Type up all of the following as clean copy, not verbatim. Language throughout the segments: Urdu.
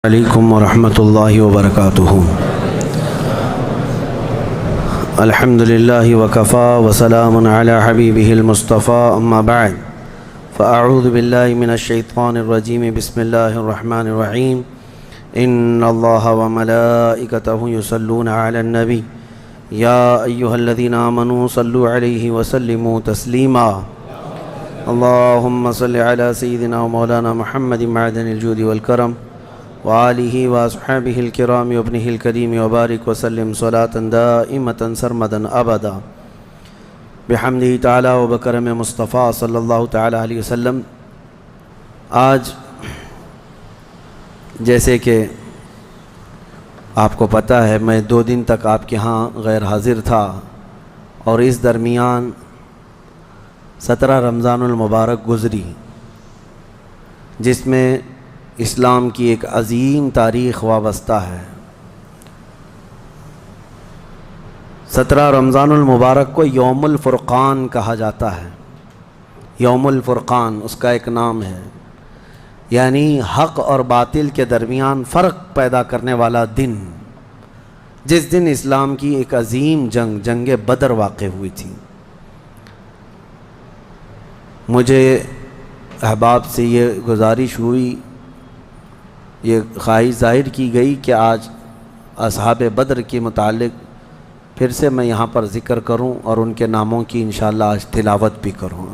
علیکم ورحمۃ اللہ وبرکاتہ۔ الحمد للہ وکفا وسلام علی حبیبہ المصطفیٰ، اما بعد فاعوذ باللہ من الشیطان الرجیم، بسم اللہ الرحمن الرحیم۔ ان اللہ وملائکتہ یصلون علی النبی یا ایہا الذین آمنوا صلوا علیہ وسلموا تسلیما۔ اللہم صل علی سیدنا ومولانا محمد معدن الجود والکرم وآلہ واصحابہ الکرام وابنہ الکریم وبارک وسلم صلاة دائمة سرمدا ابدا بحمدہ تعالی وبکرم مصطفیٰ صلی اللہ تعالی علیہ وسلم۔ آج جیسے کہ آپ کو پتہ ہے، میں 2 دن تک آپ کے ہاں غیر حاضر تھا، اور اس درمیان 17 رمضان المبارک گزری، جس میں اسلام کی ایک عظیم تاریخ وابستہ ہے۔ 17 رمضان المبارک کو یوم الفرقان کہا جاتا ہے۔ یوم الفرقان اس کا ایک نام ہے، یعنی حق اور باطل کے درمیان فرق پیدا کرنے والا دن، جس دن اسلام کی ایک عظیم جنگ بدر واقع ہوئی تھی۔ مجھے احباب سے یہ گزارش ہوئی، یہ خواہش ظاہر کی گئی کہ آج اصحاب بدر کے متعلق پھر سے میں یہاں پر ذکر کروں اور ان کے ناموں کی انشاءاللہ آج تلاوت بھی کروں۔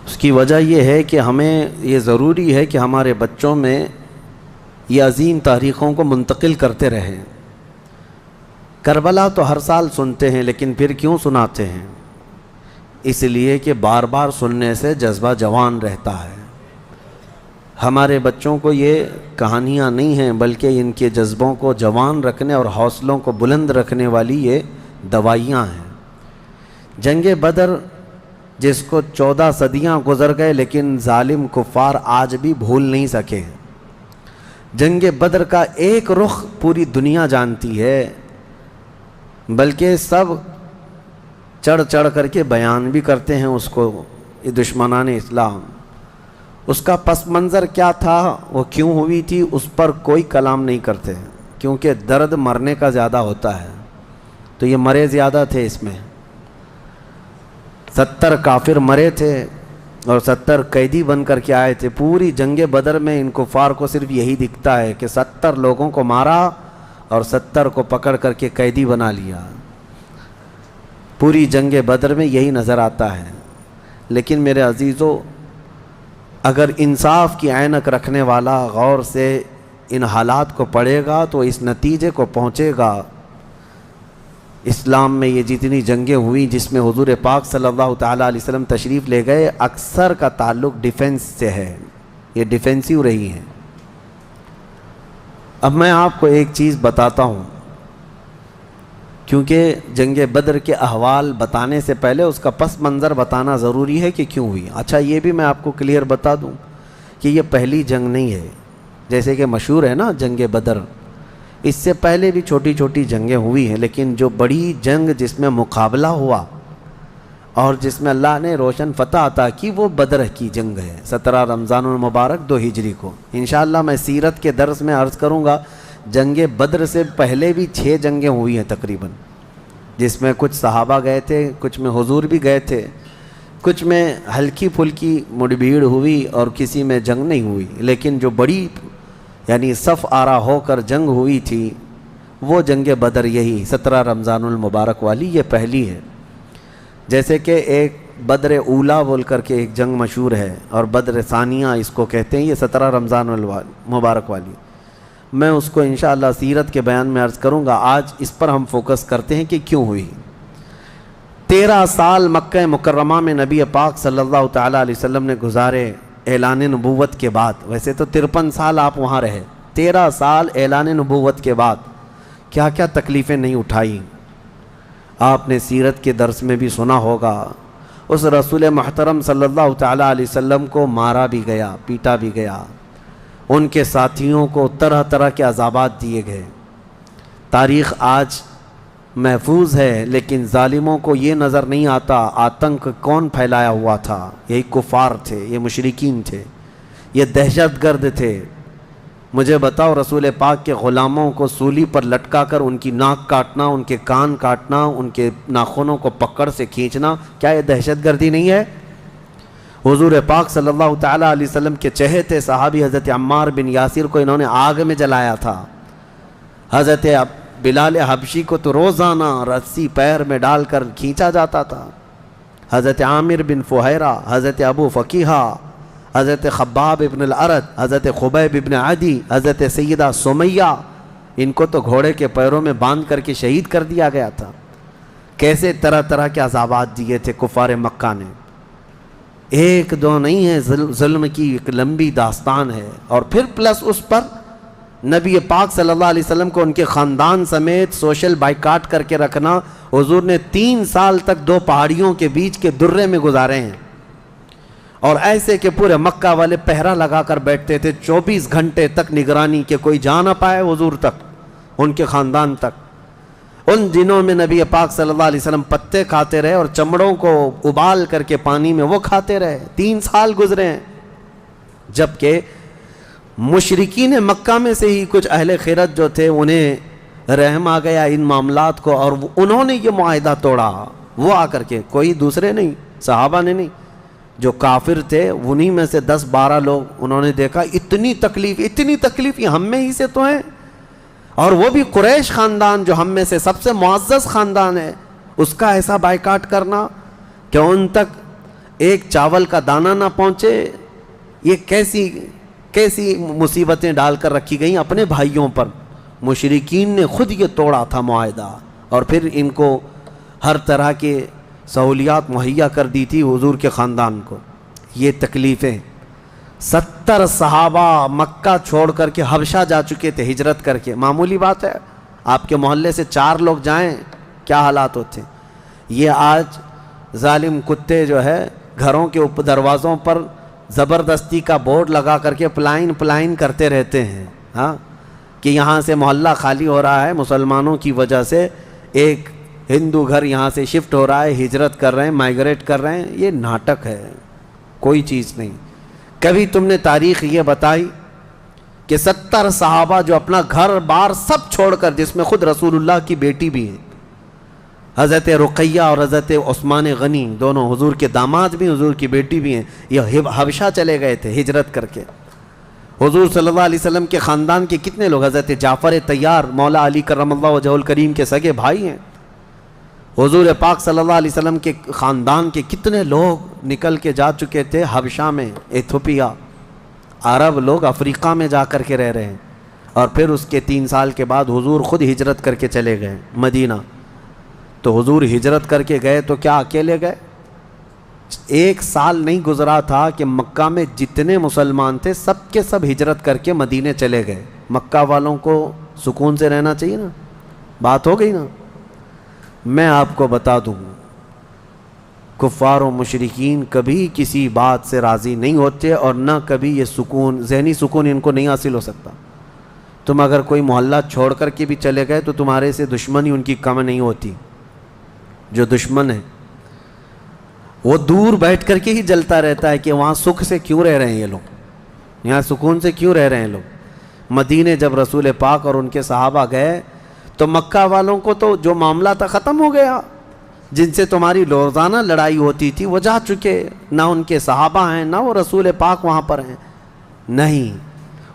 اس کی وجہ یہ ہے کہ ہمیں یہ ضروری ہے کہ ہمارے بچوں میں یہ عظیم تاریخوں کو منتقل کرتے رہیں۔ کربلا تو ہر سال سنتے ہیں، لیکن پھر کیوں سناتے ہیں؟ اس لیے کہ بار بار سننے سے جذبہ جوان رہتا ہے۔ ہمارے بچوں کو یہ کہانیاں نہیں ہیں، بلکہ ان کے جذبوں کو جوان رکھنے اور حوصلوں کو بلند رکھنے والی یہ دوائیاں ہیں۔ جنگ بدر، جس کو 14 صدیاں گزر گئے لیکن ظالم کفار آج بھی بھول نہیں سکے۔ جنگ بدر کا ایک رخ پوری دنیا جانتی ہے، بلکہ سب چڑھ چڑھ کر کے بیان بھی کرتے ہیں اس کو، یہ دشمنان اسلام۔ اس کا پس منظر کیا تھا، وہ کیوں ہوئی تھی، اس پر کوئی کلام نہیں کرتے، کیونکہ درد مرنے کا زیادہ ہوتا ہے، تو یہ مرے زیادہ تھے۔ اس میں 70 کافر مرے تھے اور 70 قیدی بن کر کے آئے تھے۔ پوری جنگ بدر میں ان کفار کو صرف یہی دکھتا ہے کہ 70 لوگوں کو مارا اور 70 کو پکڑ کر کے قیدی بنا لیا۔ پوری جنگ بدر میں یہی نظر آتا ہے۔ لیکن میرے عزیزو، اگر انصاف کی عینک رکھنے والا غور سے ان حالات کو پڑھے گا تو اس نتیجے کو پہنچے گا، اسلام میں یہ جتنی جنگیں ہوئیں جس میں حضور پاک صلی اللہ تعالیٰ علیہ وسلم تشریف لے گئے، اکثر کا تعلق ڈیفنس سے ہے، یہ ڈیفینسیو رہی ہیں۔ اب میں آپ کو ایک چیز بتاتا ہوں، کیونکہ جنگ بدر کے احوال بتانے سے پہلے اس کا پس منظر بتانا ضروری ہے کہ کیوں ہوئی۔ اچھا، یہ بھی میں آپ کو کلیئر بتا دوں کہ یہ پہلی جنگ نہیں ہے۔ جیسے کہ مشہور ہے نا جنگ بدر، اس سے پہلے بھی چھوٹی چھوٹی جنگیں ہوئی ہیں، لیکن جو بڑی جنگ جس میں مقابلہ ہوا اور جس میں اللہ نے روشن فتح عطا کی، وہ بدر کی جنگ ہے، 17 رمضان المبارک 2 ہجری کو۔ انشاءاللہ میں سیرت کے درس میں عرض کروں گا، جنگ بدر سے پہلے بھی 6 جنگیں ہوئی ہیں تقریباً، جس میں کچھ صحابہ گئے تھے، کچھ میں حضور بھی گئے تھے، کچھ میں ہلکی پھلکی مڑبھیڑ ہوئی اور کسی میں جنگ نہیں ہوئی۔ لیکن جو بڑی یعنی صف آرا ہو کر جنگ ہوئی تھی، وہ جنگ بدر یہی 17 رمضان المبارک والی، یہ پہلی ہے۔ جیسے کہ ایک بدر اولا بول کر کے ایک جنگ مشہور ہے، اور بدر ثانیہ اس کو کہتے ہیں، یہ 17 رمضان المبارک والی، میں اس کو انشاءاللہ سیرت کے بیان میں عرض کروں گا۔ آج اس پر ہم فوکس کرتے ہیں کہ کیوں ہوئی۔ 13 سال مکہ مکرمہ میں نبی پاک صلی اللہ تعالیٰ علیہ وسلم نے گزارے اعلان نبوت کے بعد۔ ویسے تو 53 سال آپ وہاں رہے، 13 سال اعلان نبوت کے بعد کیا کیا تکلیفیں نہیں اٹھائیں۔ آپ نے سیرت کے درس میں بھی سنا ہوگا، اس رسول محترم صلی اللہ تعالیٰ علیہ وسلم کو مارا بھی گیا، پیٹا بھی گیا، ان کے ساتھیوں کو طرح طرح کے عذابات دیے گئے۔ تاریخ آج محفوظ ہے، لیکن ظالموں کو یہ نظر نہیں آتا آتنک کون پھیلایا ہوا تھا۔ یہی کفار تھے، یہ مشرکین تھے، یہ دہشت گرد تھے. مجھے بتاؤ رسول پاک کے غلاموں کو سولی پر لٹکا کر ان کی ناک کاٹنا، ان کے کان کاٹنا، ان کے ناخنوں کو پکڑ سے کھینچنا، کیا یہ دہشت گردی نہیں ہے؟ حضور پاک صلی اللہ تعالیٰ علیہ وسلم کے چہیتے صحابی حضرت عمار بن یاسر کو انہوں نے آگ میں جلایا تھا. حضرت بلال حبشی کو تو روزانہ رسی پیر میں ڈال کر کھینچا جاتا تھا. حضرت عامر بن فہیرہ، حضرت ابو فقیہہ، حضرت خباب ابن الارد، حضرت خبیب ابن عدی، حضرت سیدہ سمیہ، ان کو تو گھوڑے کے پیروں میں باندھ کر کے شہید کر دیا گیا تھا. کیسے طرح طرح کے عذابات دیے تھے کفار مکہ نے. ایک دو نہیں ہے، ظلم کی ایک لمبی داستان ہے. اور پھر پلس اس پر نبی پاک صلی اللہ علیہ وسلم کو ان کے خاندان سمیت سوشل بائیکاٹ کر کے رکھنا. حضور نے 3 سال تک 2 پہاڑیوں کے بیچ کے درے میں گزارے ہیں، اور ایسے کہ پورے مکہ والے پہرا لگا کر بیٹھتے تھے 24 گھنٹے تک نگرانی کہ کوئی جا نہ پائے حضور تک، ان کے خاندان تک. ان دنوں میں نبی پاک صلی اللہ علیہ وسلم پتے کھاتے رہے اور چمڑوں کو ابال کر کے پانی میں وہ کھاتے رہے. 3 سال گزرے ہیں. جبکہ مشرکین مکہ میں سے ہی کچھ اہل خیرت جو تھے انہیں رحم آ گیا ان معاملات کو، اور انہوں نے یہ معاہدہ توڑا. وہ آ کر کے، کوئی دوسرے نہیں، صحابہ نے نہیں، جو کافر تھے انہی میں سے 10-12 لوگ انہوں نے دیکھا اتنی تکلیف یہ ہم میں ہی سے تو ہیں، اور وہ بھی قریش خاندان جو ہم میں سے سب سے معزز خاندان ہے، اس کا ایسا بائیکاٹ کرنا کہ ان تک ایک چاول کا دانہ نہ پہنچے. یہ کیسی مصیبتیں ڈال کر رکھی گئیں اپنے بھائیوں پر. مشرکین نے خود یہ توڑا تھا معاہدہ، اور پھر ان کو ہر طرح کے سہولیات مہیا کر دی تھی حضور کے خاندان کو. یہ تکلیفیں 70 صحابہ مکہ چھوڑ کر کے حبشہ جا چکے تھے ہجرت کر کے. معمولی بات ہے، آپ کے محلے سے 4 لوگ جائیں کیا حالات ہوتے ہیں. یہ آج ظالم کتے جو ہے گھروں کے اوپر دروازوں پر زبردستی کا بورڈ لگا کر کے پلائن کرتے رہتے ہیں، ہاں، کہ یہاں سے محلہ خالی ہو رہا ہے مسلمانوں کی وجہ سے، ایک ہندو گھر یہاں سے شفٹ ہو رہا ہے، ہجرت کر رہے ہیں، مائیگریٹ کر رہے ہیں. یہ ناٹک ہے، کوئی چیز نہیں. کبھی تم نے تاریخ یہ بتائی کہ 70 صحابہ جو اپنا گھر بار سب چھوڑ کر، جس میں خود رسول اللہ کی بیٹی بھی ہے، حضرت رقیہ اور حضرت عثمان غنی، دونوں حضور کے داماد بھی، حضور کی بیٹی بھی ہیں، یہ حبشہ چلے گئے تھے ہجرت کر کے. حضور صلی اللہ علیہ وسلم کے خاندان کے کتنے لوگ، حضرت جعفر طیار مولا علی کرم اللہ وجہہ الکریم کے سگے بھائی ہیں. حضور پاک صلی اللہ علیہ وسلم کے خاندان کے کتنے لوگ نکل کے جا چکے تھے حبشہ میں، ایتھوپیا. عرب لوگ افریقہ میں جا کر کے رہ رہے ہیں. اور پھر اس کے 3 سال کے بعد حضور خود ہجرت کر کے چلے گئے مدینہ. تو حضور ہجرت کر کے گئے تو کیا اکیلے گئے؟ 1 سال نہیں گزرا تھا کہ مکہ میں جتنے مسلمان تھے سب کے سب ہجرت کر کے مدینے چلے گئے. مکہ والوں کو سکون سے رہنا چاہیے نا، بات ہو گئی نا. میں آپ کو بتا دوں، کفار و مشرکین کبھی کسی بات سے راضی نہیں ہوتے، اور نہ کبھی یہ سکون، ذہنی سکون ان کو نہیں حاصل ہو سکتا. تم اگر کوئی محلہ چھوڑ کر کے بھی چلے گئے تو تمہارے سے دشمنی ان کی کم نہیں ہوتی. جو دشمن ہے وہ دور بیٹھ کر کے ہی جلتا رہتا ہے کہ وہاں سکھ سے کیوں رہ رہے ہیں یہ لوگ، یہاں سکون سے کیوں رہ رہے ہیں لوگ. مدینے جب رسول پاک اور ان کے صحابہ گئے تو مکہ والوں کو تو جو معاملہ تھا ختم ہو گیا. جن سے تمہاری روزانہ لڑائی ہوتی تھی وہ جا چکے، نہ ان کے صحابہ ہیں نہ وہ رسول پاک وہاں پر ہیں. نہیں،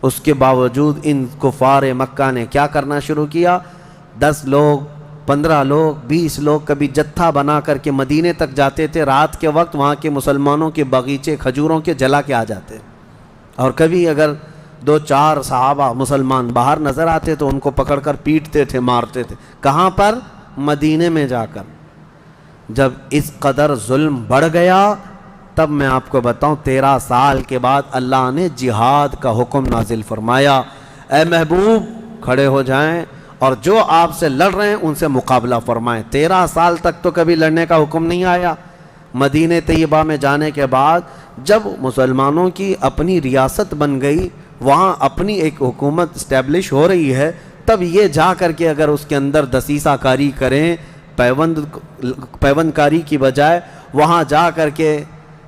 اس کے باوجود ان کفار مکہ نے کیا کرنا شروع کیا؟ 10 لوگ، 15 لوگ، 20 لوگ کبھی جتھا بنا کر کے مدینے تک جاتے تھے. رات کے وقت وہاں کے مسلمانوں کے باغیچے کھجوروں کے جلا کے آ جاتے، اور کبھی اگر 2-4 صحابہ مسلمان باہر نظر آتے تو ان کو پکڑ کر پیٹتے تھے، مارتے تھے. کہاں پر؟ مدینے میں جا کر. جب اس قدر ظلم بڑھ گیا تب میں آپ کو بتاؤں 13 سال کے بعد اللہ نے جہاد کا حکم نازل فرمایا. اے محبوب کھڑے ہو جائیں اور جو آپ سے لڑ رہے ہیں ان سے مقابلہ فرمائیں. 13 سال تک تو کبھی لڑنے کا حکم نہیں آیا. مدینہ طیبہ میں جانے کے بعد جب مسلمانوں کی اپنی ریاست بن گئی، وہاں اپنی ایک حکومت اسٹیبلش ہو رہی ہے، تب یہ جا کر کے اگر اس کے اندر دسیسہ کاری کریں، پیوند کاری کی بجائے وہاں جا کر کے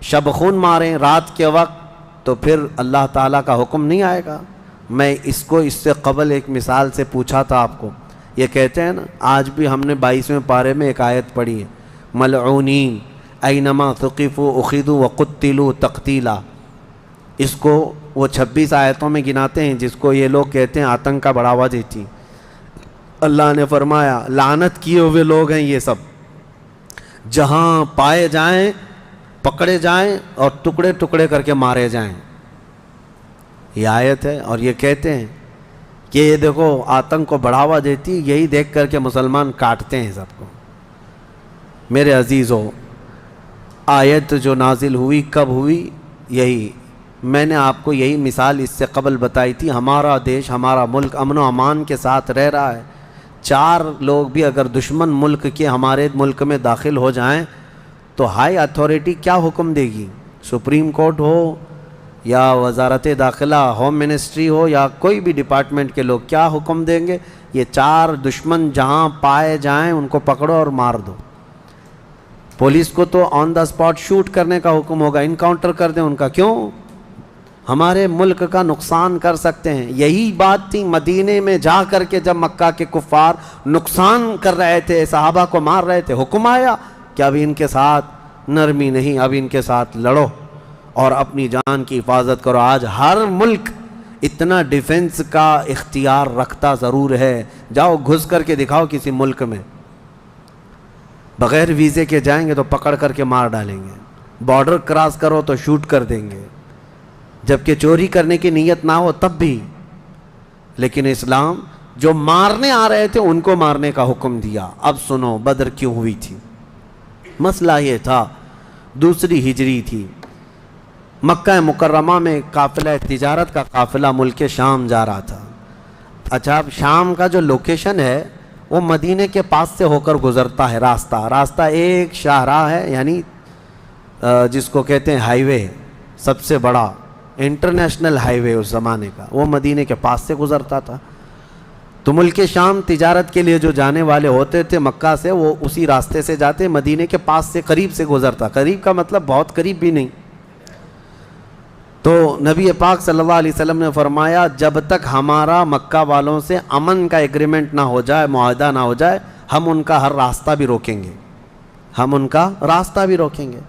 شب خون ماریں رات کے وقت، تو پھر اللہ تعالیٰ کا حکم نہیں آئے گا؟ میں اس کو اس سے قبل ایک مثال سے پوچھا تھا آپ کو. یہ کہتے ہیں نا، آج بھی ہم نے 22ویں پارے میں ایک آیت پڑھی ہے، ملعونین اینما ثقفوا اخذوا وقتلوا تقتیلا. اس کو وہ 26 آیتوں میں گناتے ہیں جس کو یہ لوگ کہتے ہیں آتنک کا بڑھاوا دیتی. اللہ نے فرمایا لعنت کیے ہوئے لوگ ہیں یہ سب، جہاں پائے جائیں پکڑے جائیں اور ٹکڑے ٹکڑے کر کے مارے جائیں. یہ آیت ہے. اور یہ کہتے ہیں کہ یہ دیکھو آتنک کو بڑھاوا دیتی، یہی دیکھ کر کے مسلمان کاٹتے ہیں سب کو. میرے عزیزو، آیت جو نازل ہوئی کب ہوئی؟ یہی میں نے آپ کو یہی مثال اس سے قبل بتائی تھی. ہمارا دیش، ہمارا ملک امن و امان کے ساتھ رہ رہا ہے. 4 لوگ بھی اگر دشمن ملک کے ہمارے ملک میں داخل ہو جائیں تو ہائی اتھارٹی کیا حکم دے گی؟ سپریم کورٹ ہو یا وزارت داخلہ، ہوم منسٹری ہو یا کوئی بھی ڈپارٹمنٹ کے لوگ کیا حکم دیں گے؟ یہ 4 دشمن جہاں پائے جائیں ان کو پکڑو اور مار دو. پولیس کو تو آن دا اسپاٹ شوٹ کرنے کا حکم ہوگا، انکاؤنٹر کر دیں ان کا. کیوں؟ ہمارے ملک کا نقصان کر سکتے ہیں. یہی بات تھی مدینے میں جا کر کے جب مکہ کے کفار نقصان کر رہے تھے، صحابہ کو مار رہے تھے، حکم آیا کہ اب ان کے ساتھ نرمی نہیں، اب ان کے ساتھ لڑو اور اپنی جان کی حفاظت کرو. آج ہر ملک اتنا ڈیفنس کا اختیار رکھتا ضرور ہے. جاؤ گھس کر کے دکھاؤ کسی ملک میں، بغیر ویزے کے جائیں گے تو پکڑ کر کے مار ڈالیں گے. بارڈر کراس کرو تو شوٹ کر دیں گے، جبکہ چوری کرنے کی نیت نہ ہو تب بھی. لیکن اسلام جو مارنے آ رہے تھے ان کو مارنے کا حکم دیا. اب سنو بدر کیوں ہوئی تھی. مسئلہ یہ تھا، دوسری ہجری تھی، مکہ مکرمہ میں قافلہ تجارت کا قافلہ ملک شام جا رہا تھا. اچھا، اب شام کا جو لوکیشن ہے وہ مدینے کے پاس سے ہو کر گزرتا ہے. راستہ ایک شاہراہ ہے، یعنی جس کو کہتے ہیں ہائی وے، سب سے بڑا انٹرنیشنل ہائی وے اس زمانے کا، وہ مدینے کے پاس سے گزرتا تھا. تو ملک شام تجارت کے لیے جو جانے والے ہوتے تھے مکہ سے، وہ اسی راستے سے جاتے، مدینے کے پاس سے قریب سے گزرتا. قریب کا مطلب بہت قریب بھی نہیں. تو نبی پاک صلی اللہ علیہ وسلم نے فرمایا جب تک ہمارا مکہ والوں سے امن کا ایگریمنٹ نہ ہو جائے، معاہدہ نہ ہو جائے، ہم ان کا ہر راستہ بھی روکیں گے. ہم ان کا راستہ بھی روکیں گے.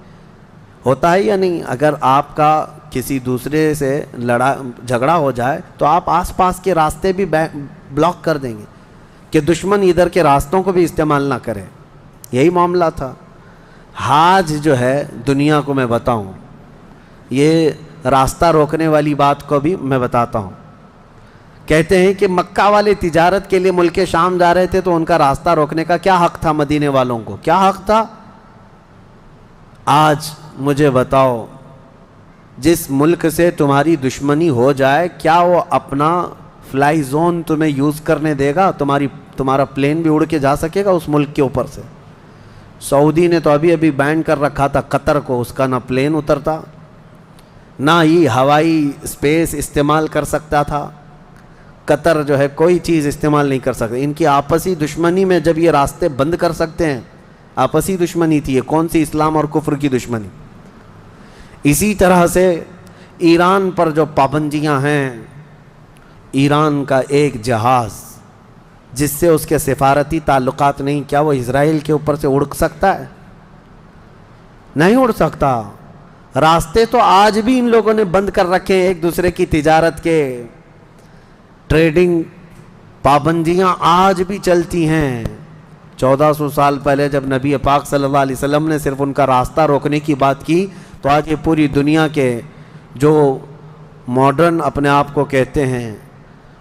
ہوتا ہے یا نہیں؟ اگر آپ کا کسی دوسرے سے جھگڑا ہو جائے تو آپ آس پاس کے راستے بھی بلاک کر دیں گے کہ دشمن ادھر کے راستوں کو بھی استعمال نہ کرے. یہی معاملہ تھا. حاج جو ہے دنیا کو میں بتاؤں، یہ راستہ روکنے والی بات کو بھی میں بتاتا ہوں. کہتے ہیں کہ مکہ والے تجارت کے لیے ملک شام جا رہے تھے تو ان کا راستہ روکنے کا کیا حق تھا؟ مدینے والوں کو کیا حق تھا؟ آج مجھے بتاؤ، جس ملک سے تمہاری دشمنی ہو جائے کیا وہ اپنا فلائی زون تمہیں یوز کرنے دے گا؟ تمہارا پلین بھی اڑ کے جا سکے گا اس ملک کے اوپر سے؟ سعودی نے تو ابھی بین کر رکھا تھا قطر کو، اس کا نہ پلین اترتا نہ ہی ہوائی اسپیس استعمال کر سکتا تھا. قطر جو ہے کوئی چیز استعمال نہیں کر سکتا. ان کی آپسی دشمنی میں جب یہ راستے بند کر سکتے ہیں، آپسی دشمنی تھی، یہ کون سی اسلام اور کفر کی دشمنی. اسی طرح سے ایران پر جو پابندیاں ہیں، ایران کا ایک جہاز جس سے اس کے سفارتی تعلقات نہیں، کیا وہ اسرائیل کے اوپر سے اڑ سکتا ہے؟ نہیں اڑ سکتا. راستے تو آج بھی ان لوگوں نے بند کر رکھے ہیں ایک دوسرے کی تجارت کے. ٹریڈنگ پابندیاں آج بھی چلتی ہیں. 1400 سال پہلے جب نبی پاک صلی اللہ علیہ وسلم نے صرف ان کا راستہ روکنے کی بات کی تو آج یہ پوری دنیا کے جو ماڈرن اپنے آپ کو کہتے ہیں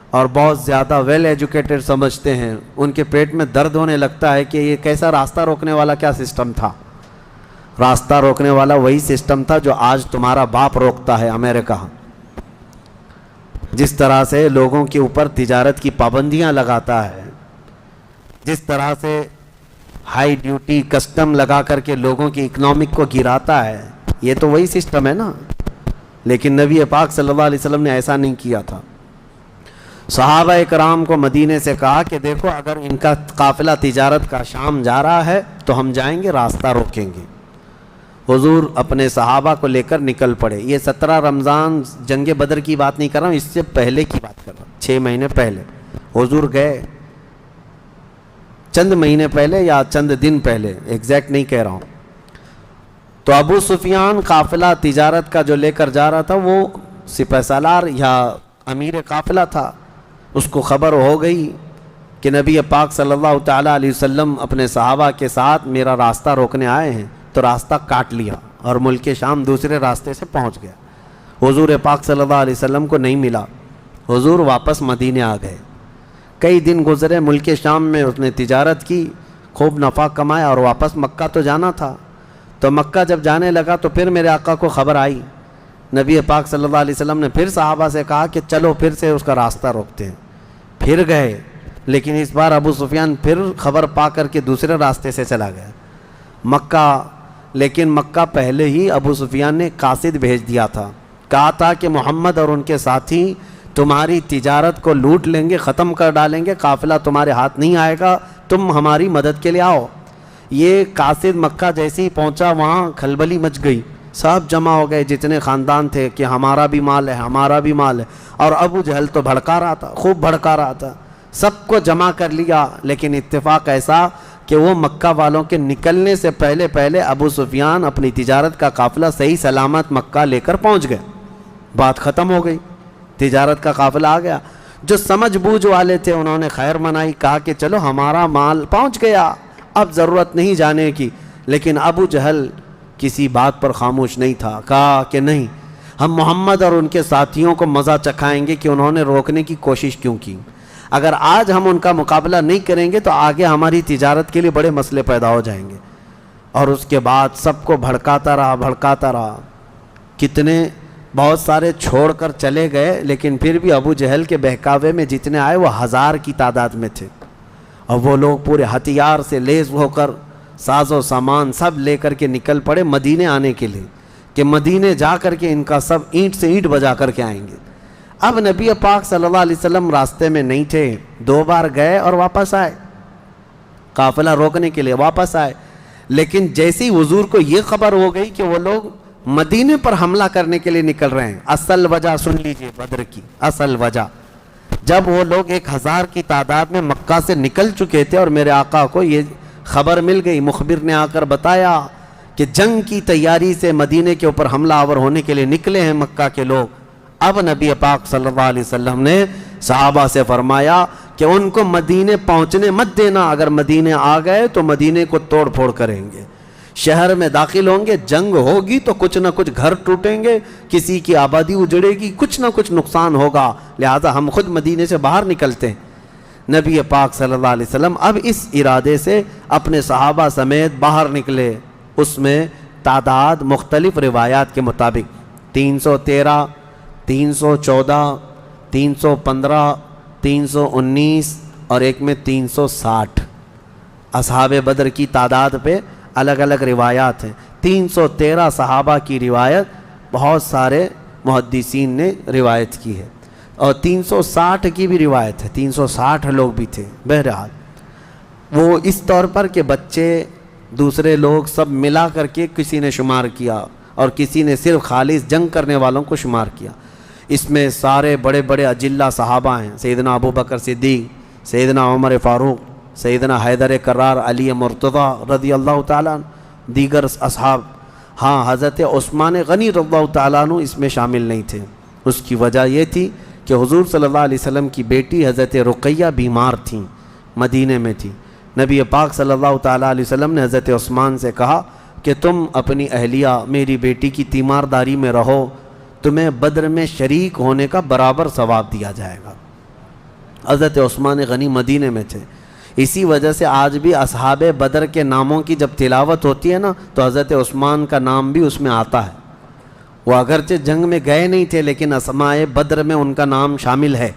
اور بہت زیادہ ویل ایجوکیٹڈ سمجھتے ہیں، ان کے پیٹ میں درد ہونے لگتا ہے کہ یہ کیسا راستہ روکنے والا کیا سسٹم تھا. راستہ روکنے والا وہی سسٹم تھا جو آج تمہارا باپ روکتا ہے امریکہ. جس طرح سے لوگوں کے اوپر تجارت کی پابندیاں لگاتا ہے، جس طرح سے ہائی ڈیوٹی کسٹم لگا کر کے لوگوں کی اکنامک کو گراتا ہے، یہ تو وہی سسٹم ہے نا. لیکن نبی پاک صلی اللہ علیہ وسلم نے ایسا نہیں کیا تھا. صحابہ کرام کو مدینے سے کہا کہ دیکھو اگر ان کا قافلہ تجارت کا شام جا رہا ہے تو ہم جائیں گے، راستہ روکیں گے. حضور اپنے صحابہ کو لے کر نکل پڑے. یہ 17 رمضان جنگ بدر کی بات نہیں کر رہا ہوں، اس سے پہلے کی بات کر رہا ہوں. 6 مہینے پہلے حضور گئے، چند مہینے پہلے یا چند دن پہلے، ایگزیکٹ نہیں کہہ رہا ہوں. تو ابو سفیان قافلہ تجارت کا جو لے کر جا رہا تھا، وہ سپہ سالار یا امیر قافلہ تھا. اس کو خبر ہو گئی کہ نبی پاک صلی اللہ تعالیٰ علیہ وسلم اپنے صحابہ کے ساتھ میرا راستہ روکنے آئے ہیں، تو راستہ کاٹ لیا اور ملک شام دوسرے راستے سے پہنچ گیا. حضور پاک صلی اللہ علیہ وسلم کو نہیں ملا. حضور واپس مدینے آ گئے. کئی دن گزرے، ملک شام میں اس نے تجارت کی، خوب نفع کمایا اور واپس مکہ تو جانا تھا. تو مکہ جب جانے لگا تو پھر میرے آقا کو خبر آئی. نبی پاک صلی اللہ علیہ وسلم نے پھر صحابہ سے کہا کہ چلو پھر سے اس کا راستہ روکتے ہیں. پھر گئے، لیکن اس بار ابو سفیان پھر خبر پا کر کے دوسرے راستے سے چلا گیا مکہ. لیکن مکہ پہلے ہی ابو سفیان نے قاصد بھیج دیا تھا، کہا تھا کہ محمد اور ان کے ساتھی تمہاری تجارت کو لوٹ لیں گے، ختم کر ڈالیں گے، قافلہ تمہارے ہاتھ نہیں آئے گا، تم ہماری مدد کے لیے آؤ. یہ قاصد مکہ جیسے ہی پہنچا وہاں کھلبلی مچ گئی. سب جمع ہو گئے جتنے خاندان تھے کہ ہمارا بھی مال ہے، ہمارا بھی مال ہے. اور ابو جہل تو بھڑکا رہا تھا، خوب بھڑکا رہا تھا. سب کو جمع کر لیا. لیکن اتفاق ایسا کہ وہ مکہ والوں کے نکلنے سے پہلے ابو سفیان اپنی تجارت کا قافلہ صحیح سلامت مکہ لے کر پہنچ گئے. بات ختم ہو گئی، تجارت کا قافلہ آ گیا. جو سمجھ بوجھ والے تھے انہوں نے خیر منائی، کہا کہ چلو ہمارا مال پہنچ گیا، اب ضرورت نہیں جانے کی. لیکن ابو جہل کسی بات پر خاموش نہیں تھا. کہا کہ نہیں، ہم محمد اور ان کے ساتھیوں کو مزہ چکھائیں گے کہ انہوں نے روکنے کی کوشش کیوں کی. اگر آج ہم ان کا مقابلہ نہیں کریں گے تو آگے ہماری تجارت کے لیے بڑے مسئلے پیدا ہو جائیں گے. اور اس کے بعد سب کو بھڑکاتا رہا. کتنے بہت سارے چھوڑ کر چلے گئے، لیکن پھر بھی ابو جہل کے بہکاوے میں جتنے آئے وہ 1000 کی تعداد میں تھے. اور وہ لوگ پورے ہتھیار سے لیس ہو کر ساز و سامان سب لے کر کے نکل پڑے مدینے آنے کے لیے، کہ مدینے جا کر کے ان کا سب اینٹ سے اینٹ بجا کر کے آئیں گے. اب نبی پاک صلی اللہ علیہ وسلم راستے میں نہیں تھے. 2 بار گئے اور واپس آئے، قافلہ روکنے کے لیے واپس آئے. لیکن جیسی حضور کو یہ خبر ہو گئی کہ وہ لوگ مدینے پر حملہ کرنے کے لیے نکل رہے ہیں. اصل وجہ سن لیجئے بدر کی اصل وجہ. جب وہ لوگ 1000 کی تعداد میں مکہ سے نکل چکے تھے اور میرے آقا کو یہ خبر مل گئی، مخبر نے آ کر بتایا کہ جنگ کی تیاری سے مدینے کے اوپر حملہ آور ہونے کے لیے نکلے ہیں مکہ کے لوگ. اب نبی پاک صلی اللہ علیہ وسلم نے صحابہ سے فرمایا کہ ان کو مدینے پہنچنے مت دینا. اگر مدینے آ گئے تو مدینے کو توڑ پھوڑ کریں گے، شہر میں داخل ہوں گے، جنگ ہوگی تو کچھ نہ کچھ گھر ٹوٹیں گے، کسی کی آبادی اجڑے گی، کچھ نہ کچھ نقصان ہوگا. لہذا ہم خود مدینے سے باہر نکلتے ہیں. نبی پاک صلی اللہ علیہ وسلم اب اس ارادے سے اپنے صحابہ سمیت باہر نکلے. اس میں تعداد مختلف روایات کے مطابق 313 314 315 319 اور ایک میں 360 اصحاب بدر کی تعداد پہ الگ الگ روایات ہیں. 313 صحابہ کی روایت بہت سارے محدثین نے روایت کی ہے، اور 360 کی بھی روایت ہے، 360 لوگ بھی تھے. بہرحال وہ اس طور پر کہ بچے دوسرے لوگ سب ملا کر کے کسی نے شمار کیا اور کسی نے صرف خالص جنگ کرنے والوں کو شمار کیا. اس میں سارے بڑے بڑے اجلہ صحابہ ہیں، سیدنا ابو بکر صدیق، سیدنا عمر فاروق، سیدنا حیدر کرار، علی مرتضیٰ رضی اللہ تعالیٰ عنہ، دیگر اصحاب. ہاں، حضرت عثمان غنی رضی اللہ تعالیٰ عنہ اس میں شامل نہیں تھے. اس کی وجہ یہ تھی کہ حضور صلی اللہ علیہ وسلم کی بیٹی حضرت رقیہ بیمار تھیں، مدینے میں تھی. نبی پاک صلی اللہ تعالیٰ علیہ وسلم نے حضرت عثمان سے کہا کہ تم اپنی اہلیہ میری بیٹی کی تیمارداری میں رہو، تمہیں بدر میں شریک ہونے کا برابر ثواب دیا جائے گا. حضرت عثمان غنی مدینے میں تھے. اسی وجہ سے آج بھی اصحاب بدر کے ناموں کی جب تلاوت ہوتی ہے نا تو حضرت عثمان کا نام بھی اس میں آتا ہے. وہ اگرچہ جنگ میں گئے نہیں تھے لیکن اسماء بدر میں ان کا نام شامل ہے.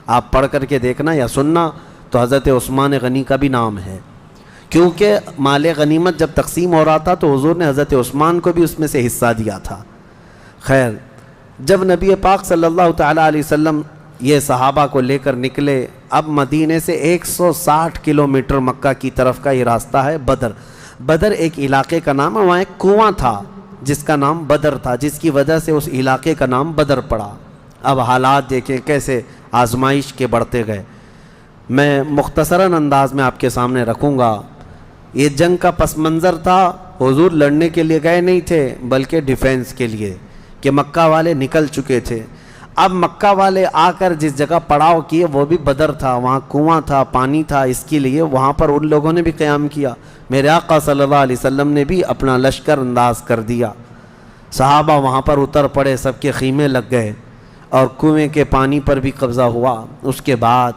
آپ پڑھ کر کے دیکھنا یا سننا تو حضرت عثمان غنی کا بھی نام ہے، کیونکہ مال غنیمت جب تقسیم ہو رہا تھا تو حضور نے حضرت عثمان کو بھی اس میں سے حصہ دیا تھا. خیر، جب نبی پاک صلی اللہ تعالیٰ علیہ وسلم یہ صحابہ کو لے کر نکلے، اب مدینے سے 160 کلومیٹر مکہ کی طرف کا یہ راستہ ہے بدر. بدر ایک علاقے کا نام ہے، وہاں ایک کنواں تھا. جس کا نام بدر تھا، جس کی وجہ سے اس علاقے کا نام بدر پڑا۔ اب حالات دیکھیں کیسے آزمائش کے بڑھتے گئے۔ میں مختصراً انداز میں آپ کے سامنے رکھوں گا۔ یہ جنگ کا پس منظر تھا، حضور لڑنے کے لیے گئے نہیں تھے بلکہ ڈیفینس کے لیے، کہ مکہ والے نکل چکے تھے۔ اب مکہ والے آ کر جس جگہ پڑاؤ کیے وہ بھی بدر تھا، وہاں کنواں تھا، پانی تھا، اس کے لیے وہاں پر ان لوگوں نے بھی قیام کیا۔ میرے آقا صلی اللہ علیہ وسلم نے بھی اپنا لشکر انداز کر دیا، صحابہ وہاں پر اتر پڑے، سب کے خیمے لگ گئے اور کنویں کے پانی پر بھی قبضہ ہوا۔ اس کے بعد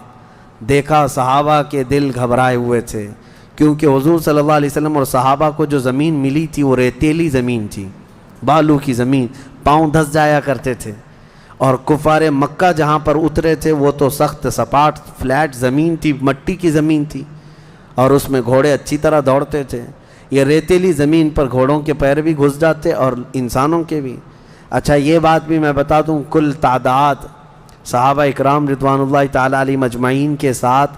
دیکھا صحابہ کے دل گھبرائے ہوئے تھے، کیونکہ حضور صلی اللہ علیہ وسلم اور صحابہ کو جو زمین ملی تھی وہ ریتیلی زمین تھی، بالو کی زمین، پاؤں دھس جایا کرتے تھے، اور کفار مکہ جہاں پر اترے تھے وہ تو سخت سپاٹ فلیٹ زمین تھی، مٹی کی زمین تھی، اور اس میں گھوڑے اچھی طرح دوڑتے تھے۔ یہ ریتیلی زمین پر گھوڑوں کے پیر بھی گھس جاتے اور انسانوں کے بھی۔ اچھا یہ بات بھی میں بتا دوں، کل تعداد صحابہ اکرام رضوان اللہ تعالیٰ علیہ مجمعین کے ساتھ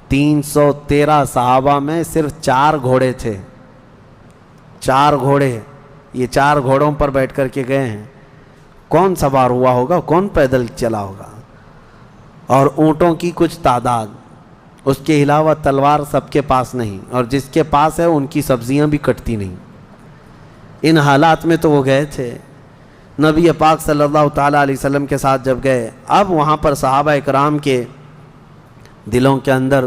313 صحابہ میں صرف 4 گھوڑے تھے، 4 گھوڑے، یہ 4 گھوڑوں پر بیٹھ کر کے گئے ہیں۔ کون سوار ہوا ہوگا، کون پیدل چلا ہوگا؟ اور اونٹوں کی کچھ تعداد، اس کے علاوہ تلوار سب کے پاس نہیں، اور جس کے پاس ہے ان کی سبزیاں بھی کٹتی نہیں۔ ان حالات میں تو وہ گئے تھے۔ نبی پاک صلی اللہ تعالیٰ علیہ وسلم کے ساتھ جب گئے، اب وہاں پر صحابہ اکرام کے دلوں کے اندر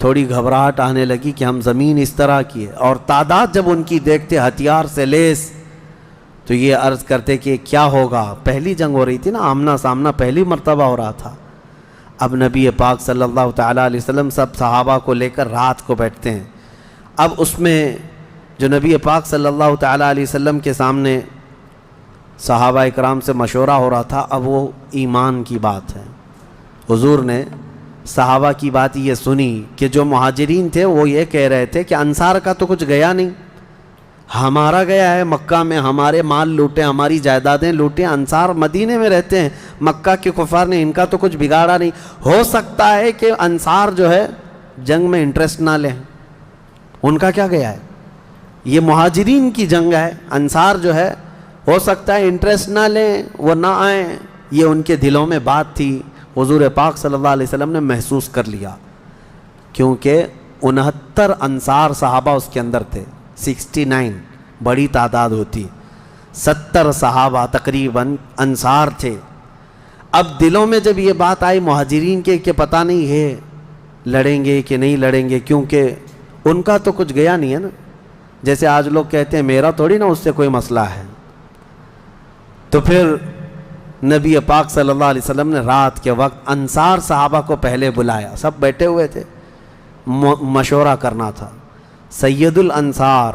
تھوڑی گھبراہٹ آنے لگی کہ ہم زمین اس طرح کی ہے، اور تعداد جب ان کی دیکھتے ہتھیار سے لیس، تو یہ عرض کرتے کہ کیا ہوگا۔ پہلی جنگ ہو رہی تھی نا، آمنا سامنا پہلی مرتبہ ہو رہا تھا۔ اب نبی پاک صلی اللہ تعالیٰ علیہ وسلم سب صحابہ کو لے کر رات کو بیٹھتے ہیں۔ اب اس میں جو نبی پاک صلی اللہ تعالیٰ علیہ وسلم کے سامنے صحابہ اکرام سے مشورہ ہو رہا تھا، اب وہ ایمان کی بات ہے۔ حضور نے صحابہ کی بات یہ سنی کہ جو مہاجرین تھے وہ یہ کہہ رہے تھے کہ انصار کا تو کچھ گیا نہیں، ہمارا گیا ہے، مکہ میں ہمارے مال لوٹے، ہماری جائیدادیں لوٹیں، انصار مدینے میں رہتے ہیں، مکہ کے کفار نے ان کا تو کچھ بگاڑا نہیں۔ ہو سکتا ہے کہ انصار جو ہے جنگ میں انٹرسٹ نہ لیں، ان کا کیا گیا ہے، یہ مہاجرین کی جنگ ہے، انصار جو ہے ہو سکتا ہے انٹرسٹ نہ لیں، وہ نہ آئیں، یہ ان کے دلوں میں بات تھی۔ حضور پاک صلی اللہ علیہ وسلم نے محسوس کر لیا، کیونکہ 69 انصار صحابہ اس کے اندر تھے، 69 بڑی تعداد ہوتی، 70 صحابہ تقریباً انصار تھے۔ اب دلوں میں جب یہ بات آئی مہاجرین کے کہ پتہ نہیں ہے لڑیں گے کہ نہیں لڑیں گے، کیونکہ ان کا تو کچھ گیا نہیں ہے نا، جیسے آج لوگ کہتے ہیں میرا تھوڑی نا اس سے کوئی مسئلہ ہے۔ تو پھر نبی پاک صلی اللہ علیہ وسلم نے رات کے وقت انصار صحابہ کو پہلے بلایا، سب بیٹھے ہوئے تھے، مشورہ کرنا تھا۔ سید الانصار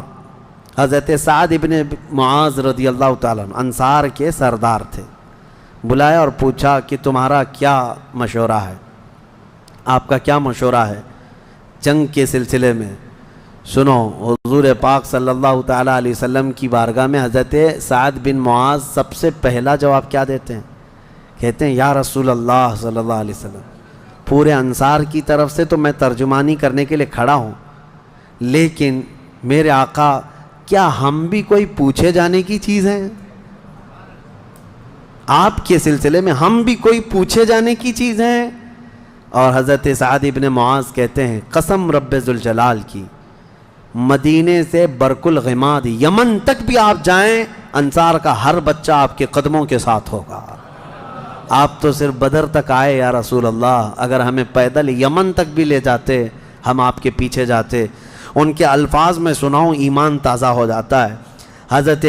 حضرت سعد ابن معاذ رضی اللہ تعالیٰ عنہ انصار کے سردار تھے، بلایا اور پوچھا کہ تمہارا کیا مشورہ ہے، آپ کا کیا مشورہ ہے جنگ کے سلسلے میں۔ سنو، حضور پاک صلی اللہ تعالیٰ علیہ وسلم کی بارگاہ میں حضرت سعد بن معاذ سب سے پہلا جواب کیا دیتے ہیں؟ کہتے ہیں یا رسول اللہ صلی اللہ علیہ وسلم، پورے انصار کی طرف سے تو میں ترجمانی کرنے کے لیے کھڑا ہوں، لیکن میرے آقا کیا ہم بھی کوئی پوچھے جانے کی چیز ہیں؟ آپ کے سلسلے میں ہم بھی کوئی پوچھے جانے کی چیز ہیں؟ اور حضرت سعد ابن معاذ کہتے ہیں قسم رب ذوالجلال کی، مدینے سے برق الغماد یمن تک بھی آپ جائیں، انصار کا ہر بچہ آپ کے قدموں کے ساتھ ہوگا۔ آپ تو صرف بدر تک آئے یا رسول اللہ، اگر ہمیں پیدل یمن تک بھی لے جاتے ہم آپ کے پیچھے جاتے۔ ان کے الفاظ میں سناؤں، ایمان تازہ ہو جاتا ہے۔ حضرت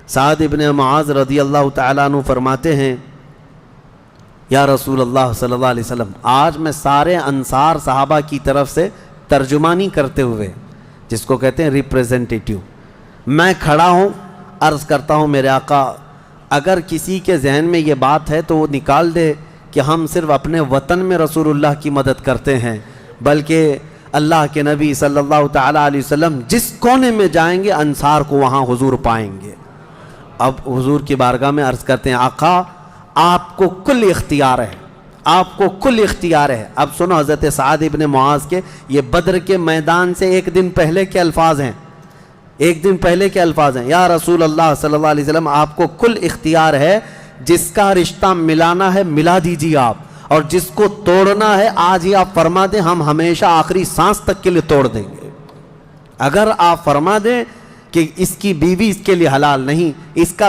سعد ابن معاذ رضی اللہ تعالیٰ عنہ فرماتے ہیں یا رسول اللہ صلی اللہ علیہ وسلم، آج میں سارے انصار صحابہ کی طرف سے ترجمانی کرتے ہوئے، جس کو کہتے ہیں ریپریزنٹیٹیو، میں کھڑا ہوں، عرض کرتا ہوں میرے آقا اگر کسی کے ذہن میں یہ بات ہے تو وہ نکال دے کہ ہم صرف اپنے وطن میں رسول اللہ کی مدد کرتے ہیں، بلکہ اللہ کے نبی صلی اللہ تعالیٰ علیہ وسلم جس کونے میں جائیں گے انصار کو وہاں حضور پائیں گے۔ اب حضور کی بارگاہ میں عرض کرتے ہیں آقا آپ کو کل اختیار ہے، آپ کو کل اختیار ہے۔ اب سنو حضرت سعد ابن معاذ کے یہ بدر کے میدان سے ایک دن پہلے کے الفاظ ہیں، ایک دن پہلے کے الفاظ ہیں، یا رسول اللہ صلی اللہ علیہ وسلم آپ کو کل اختیار ہے، جس کا رشتہ ملانا ہے ملا دیجیے آپ، اور جس کو توڑنا ہے آج ہی آپ فرما دیں، ہم ہمیشہ آخری سانس تک کے لیے توڑ دیں گے۔ اگر آپ فرما دیں کہ اس کی بیوی اس کے لیے حلال نہیں، اس کا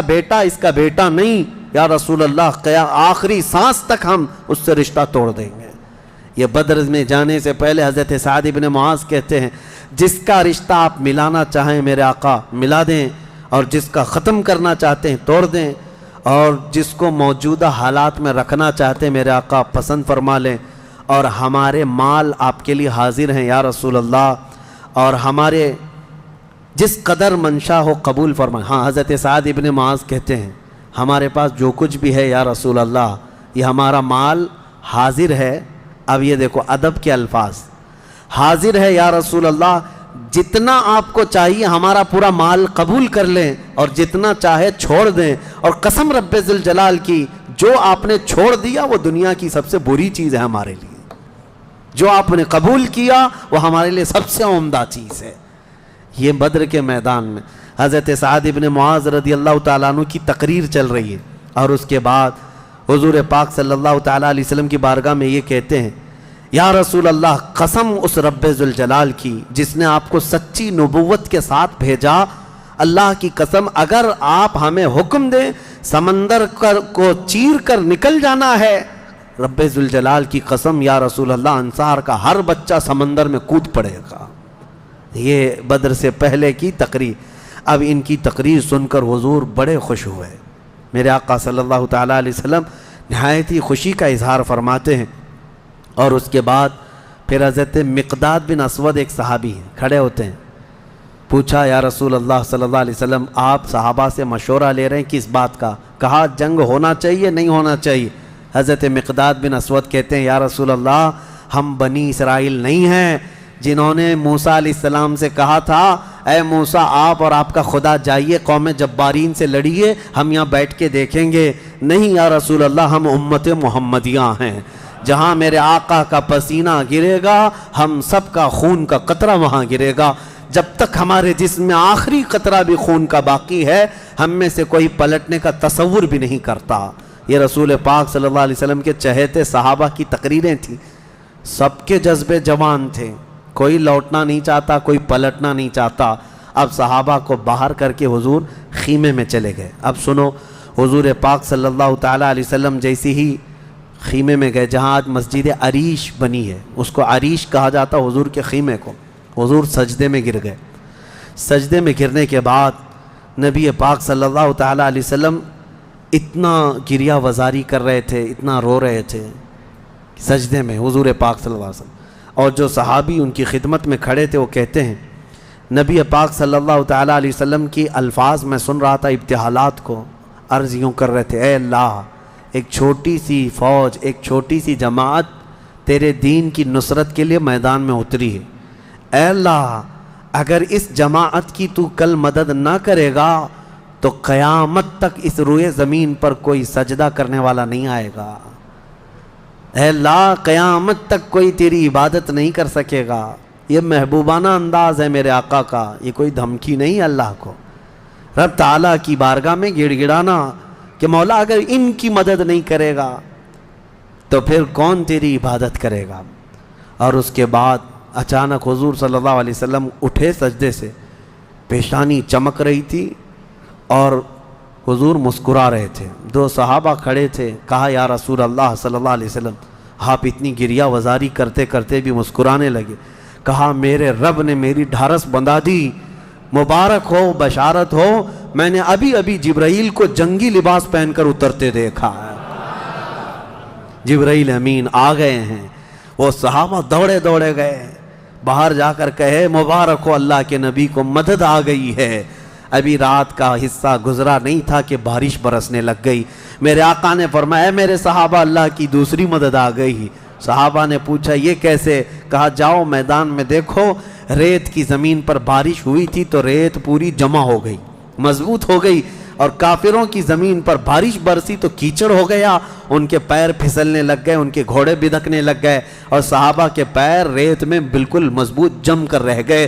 بیٹا نہیں، یا رسول اللہ آخری سانس تک ہم اس سے رشتہ توڑ دیں گے۔ یہ بدر میں جانے سے پہلے حضرت سعد بن معاذ کہتے ہیں، جس کا رشتہ آپ ملانا چاہیں میرے آقا ملا دیں، اور جس کا ختم کرنا چاہتے ہیں توڑ دیں، اور جس کو موجودہ حالات میں رکھنا چاہتے ہیں میرے آقا پسند فرما لیں، اور ہمارے مال آپ کے لیے حاضر ہیں یا رسول اللہ، اور ہمارے جس قدر منشا ہو قبول فرمائیں۔ ہاں، حضرت سعد بن معاذ کہتے ہیں ہمارے پاس جو کچھ بھی ہے یا رسول اللہ، یہ ہمارا مال حاضر ہے۔ اب یہ دیکھو ادب کے الفاظ، حاضر ہے یا رسول اللہ، جتنا آپ کو چاہیے ہمارا پورا مال قبول کر لیں، اور جتنا چاہے چھوڑ دیں، اور قسم رب ذوالجلال کی جو آپ نے چھوڑ دیا وہ دنیا کی سب سے بری چیز ہے ہمارے لیے، جو آپ نے قبول کیا وہ ہمارے لیے سب سے عمدہ چیز ہے۔ یہ بدر کے میدان میں حضرت سعد بن معاذ رضی اللہ تعالیٰ عنہ کی تقریر چل رہی ہے، اور اس کے بعد حضور پاک صلی اللہ تعالیٰ علیہ وسلم کی بارگاہ میں یہ کہتے ہیں، یا رسول اللہ قسم اس رب ذوالجلال کی جس نے آپ کو سچی نبوت کے ساتھ بھیجا، اللہ کی قسم اگر آپ ہمیں حکم دیں سمندر کو چیر کر نکل جانا ہے، رب ذوالجلال کی قسم یا رسول اللہ انصار کا ہر بچہ سمندر میں کود پڑے گا۔ یہ بدر سے پہلے کی تقریر۔ اب ان کی تقریر سن کر حضور بڑے خوش ہوئے، میرے آقا صلی اللہ تعالیٰ علیہ وسلم نہایت ہی خوشی کا اظہار فرماتے ہیں، اور اس کے بعد پھر حضرت مقداد بن اسود ایک صحابی ہیں کھڑے ہوتے ہیں، پوچھا یا رسول اللہ صلی اللہ علیہ وسلم آپ صحابہ سے مشورہ لے رہے ہیں کس بات کا؟ کہا جنگ ہونا چاہیے نہیں ہونا چاہیے؟ حضرت مقداد بن اسود کہتے ہیں یا رسول اللہ ہم بنی اسرائیل نہیں ہیں جنہوں نے موسیٰ علیہ السلام سے کہا تھا اے موسیٰ آپ اور آپ کا خدا جائیے قوم جبارین سے لڑیے، ہم یہاں بیٹھ کے دیکھیں گے۔ نہیں یا رسول اللہ ہم امت محمدیہ ہیں، جہاں میرے آقا کا پسینہ گرے گا ہم سب کا خون کا قطرہ وہاں گرے گا، جب تک ہمارے جسم میں آخری قطرہ بھی خون کا باقی ہے ہم میں سے کوئی پلٹنے کا تصور بھی نہیں کرتا۔ یہ رسول پاک صلی اللہ علیہ وسلم کے چہیتے صحابہ کی تقریریں تھیں، سب کے جذبے جوان تھے، کوئی لوٹنا نہیں چاہتا، کوئی پلٹنا نہیں چاہتا۔ اب صحابہ کو باہر کر کے حضور خیمے میں چلے گئے۔ اب سنو، حضور پاک صلی اللہ تعالیٰ علیہ وسلم جیسی ہی خیمے میں گئے جہاں آج مسجد عریش بنی ہے، اس کو عریش کہا جاتا حضور کے خیمے کو۔ حضور سجدے میں گر گئے۔ سجدے میں گرنے کے بعد نبی پاک صلی اللہ تعالیٰ علیہ وسلم اتنا گریہ وزاری کر رہے تھے، اتنا رو رہے تھے سجدے میں حضور پاک صلی اللہ علیہ وسلم، اور جو صحابی ان کی خدمت میں کھڑے تھے وہ کہتے ہیں نبی پاک صلی اللہ تعالیٰ علیہ وسلم کی الفاظ میں سن رہا تھا ابتحالات کو، عرض یوں کر رہے تھے اے اللہ ایک چھوٹی سی فوج، ایک چھوٹی سی جماعت تیرے دین کی نصرت کے لیے میدان میں اتری ہے، اے اللہ اگر اس جماعت کی تو کل مدد نہ کرے گا تو قیامت تک اس روئے زمین پر کوئی سجدہ کرنے والا نہیں آئے گا، اے اللہ قیامت تک کوئی تیری عبادت نہیں کر سکے گا۔ یہ محبوبانہ انداز ہے میرے آقا کا، یہ کوئی دھمکی نہیں اللہ کو، رب تعالیٰ کی بارگاہ میں گڑ گڑانا کہ مولا اگر ان کی مدد نہیں کرے گا تو پھر کون تیری عبادت کرے گا۔ اور اس کے بعد اچانک حضور صلی اللہ علیہ وسلم اٹھے سجدے سے، پیشانی چمک رہی تھی اور حضور مسکرا رہے تھے۔ دو صحابہ کھڑے تھے، کہا یا رسول اللہ صلی اللہ علیہ وسلم آپ اتنی گریہ وزاری کرتے کرتے بھی مسکرانے لگے۔ کہا میرے رب نے میری ڈھارس بندھا دی، مبارک ہو، بشارت ہو، میں نے ابھی ابھی جبرائیل کو جنگی لباس پہن کر اترتے دیکھا ہے، جبرائیل امین آ گئے ہیں۔ وہ صحابہ دوڑے دوڑے گئے، باہر جا کر کہے مبارک ہو اللہ کے نبی کو مدد آ گئی ہے۔ ابھی رات کا حصہ گزرا نہیں تھا کہ بارش برسنے لگ گئی۔ میرے آقا نے فرمایا میرے صحابہ اللہ کی دوسری مدد آ گئی۔ صحابہ نے پوچھا یہ کیسے؟ کہا جاؤ میدان میں دیکھو، ریت کی زمین پر بارش ہوئی تھی تو ریت پوری جمع ہو گئی، مضبوط ہو گئی، اور کافروں کی زمین پر بارش برسی تو کیچڑ ہو گیا، ان کے پیر پھسلنے لگ گئے، ان کے گھوڑے بدکنے لگ گئے، اور صحابہ کے پیر ریت میں بالکل مضبوط جم کر رہ گئے۔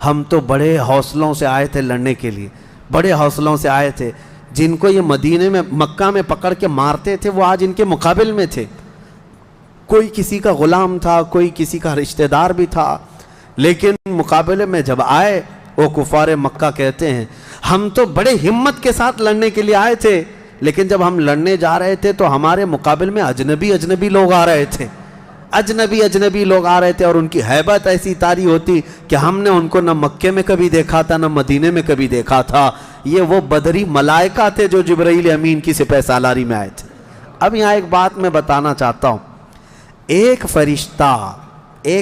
ہم تو بڑے حوصلوں سے آئے تھے لڑنے کے لیے، بڑے حوصلوں سے آئے تھے، جن کو یہ مدینے میں مکہ میں پکڑ کے مارتے تھے وہ آج ان کے مقابل میں تھے، کوئی کسی کا غلام تھا، کوئی کسی کا رشتہ دار بھی تھا، لیکن مقابلے میں جب آئے وہ کفار مکہ کہتے ہیں ہم تو بڑے ہمت کے ساتھ لڑنے کے لیے آئے تھے، لیکن جب ہم لڑنے جا رہے تھے تو ہمارے مقابل میں اجنبی لوگ آ رہے تھے، اجنبی لوگ آ رہے تھے، اور ان کی ہیبت ایسی طاری ہوتی کہ ہم نے ان کو نہ مکے میں کبھی دیکھا تھا نہ مدینے میں کبھی دیکھا تھا۔ یہ وہ بدری ملائکہ تھے جو جبرائیل امین کی سپہ سالاری میں آئے تھے۔ اب یہاں ایک بات میں بتانا چاہتا ہوں، ایک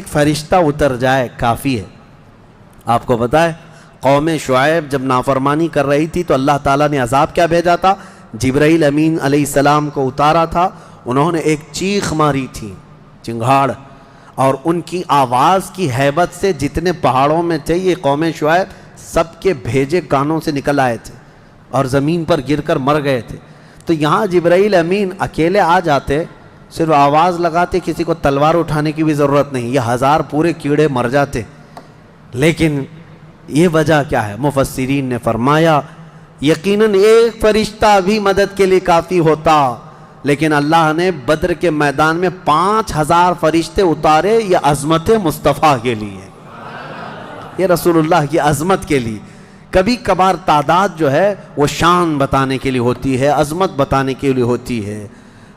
فرشتہ اتر جائے کافی ہے۔ آپ کو پتہ ہے قوم شعیب جب نافرمانی کر رہی تھی تو اللہ تعالیٰ نے عذاب کیا بھیجا تھا؟ جبرائیل امین علیہ السلام کو اتارا تھا، انہوں نے ایک چیخ ماری تھی، چنگھاڑ، اور ان کی آواز کی ہیبت سے جتنے پہاڑوں میں تھے یہ قوم شعیب سب کے بھیجے کانوں سے نکل آئے تھے اور زمین پر گر کر مر گئے تھے۔ تو یہاں جبرائیل امین اکیلے آ جاتے، صرف آواز لگاتے، کسی کو تلوار اٹھانے کی بھی ضرورت نہیں، یہ 1000 پورے کیڑے مر جاتے۔ لیکن یہ وجہ کیا ہے؟ مفسرین نے فرمایا یقیناً ایک فرشتہ بھی مدد کے لیے کافی ہوتا، لیکن اللہ نے بدر کے میدان میں 5000 فرشتے اتارے، یہ عظمت مصطفیٰ کے لیے، یہ رسول اللہ کی عظمت کے لیے۔ کبھی کبھار تعداد جو ہے وہ شان بتانے کے لیے ہوتی ہے، عظمت بتانے کے لیے ہوتی ہے۔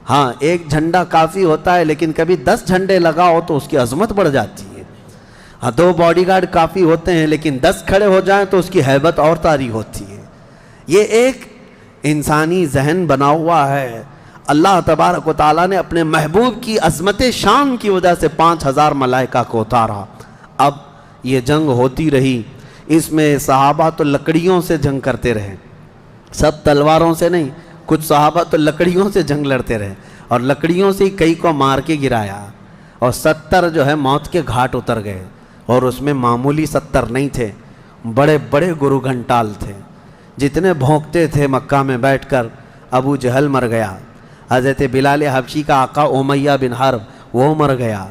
ہاں ایک جھنڈا کافی ہوتا ہے، لیکن کبھی 10 جھنڈے لگاؤ تو اس کی عظمت بڑھ جاتی ہے۔ ہاں 2 باڈی گارڈ کافی ہوتے ہیں، لیکن 10 کھڑے ہو جائیں تو اس کی ہیبت اور طاری ہوتی ہے۔ یہ ایک انسانی ذہن بنا ہوا ہے۔ اللہ تبارک و تعالیٰ نے اپنے محبوب کی عظمت شان کی وجہ سے 5000 ملائکہ کو اتارا۔ اب یہ جنگ ہوتی رہی، اس میں صحابہ تو لکڑیوں سے جنگ کرتے رہے، سب تلواروں سے نہیں، کچھ صحابہ تو لکڑیوں سے جنگ لڑتے رہے، اور لکڑیوں سے کئی کو مار کے گرایا، اور 70 جو ہے موت کے گھاٹ اتر گئے، اور اس میں معمولی 70 نہیں تھے، بڑے بڑے گرو گھنٹال تھے، جتنے بھونکتے تھے مکہ میں بیٹھ کر۔ ابو جہل مر گیا، حضرت بلال حبشی کا آقا امیہ بن حرب وہ مر گیا،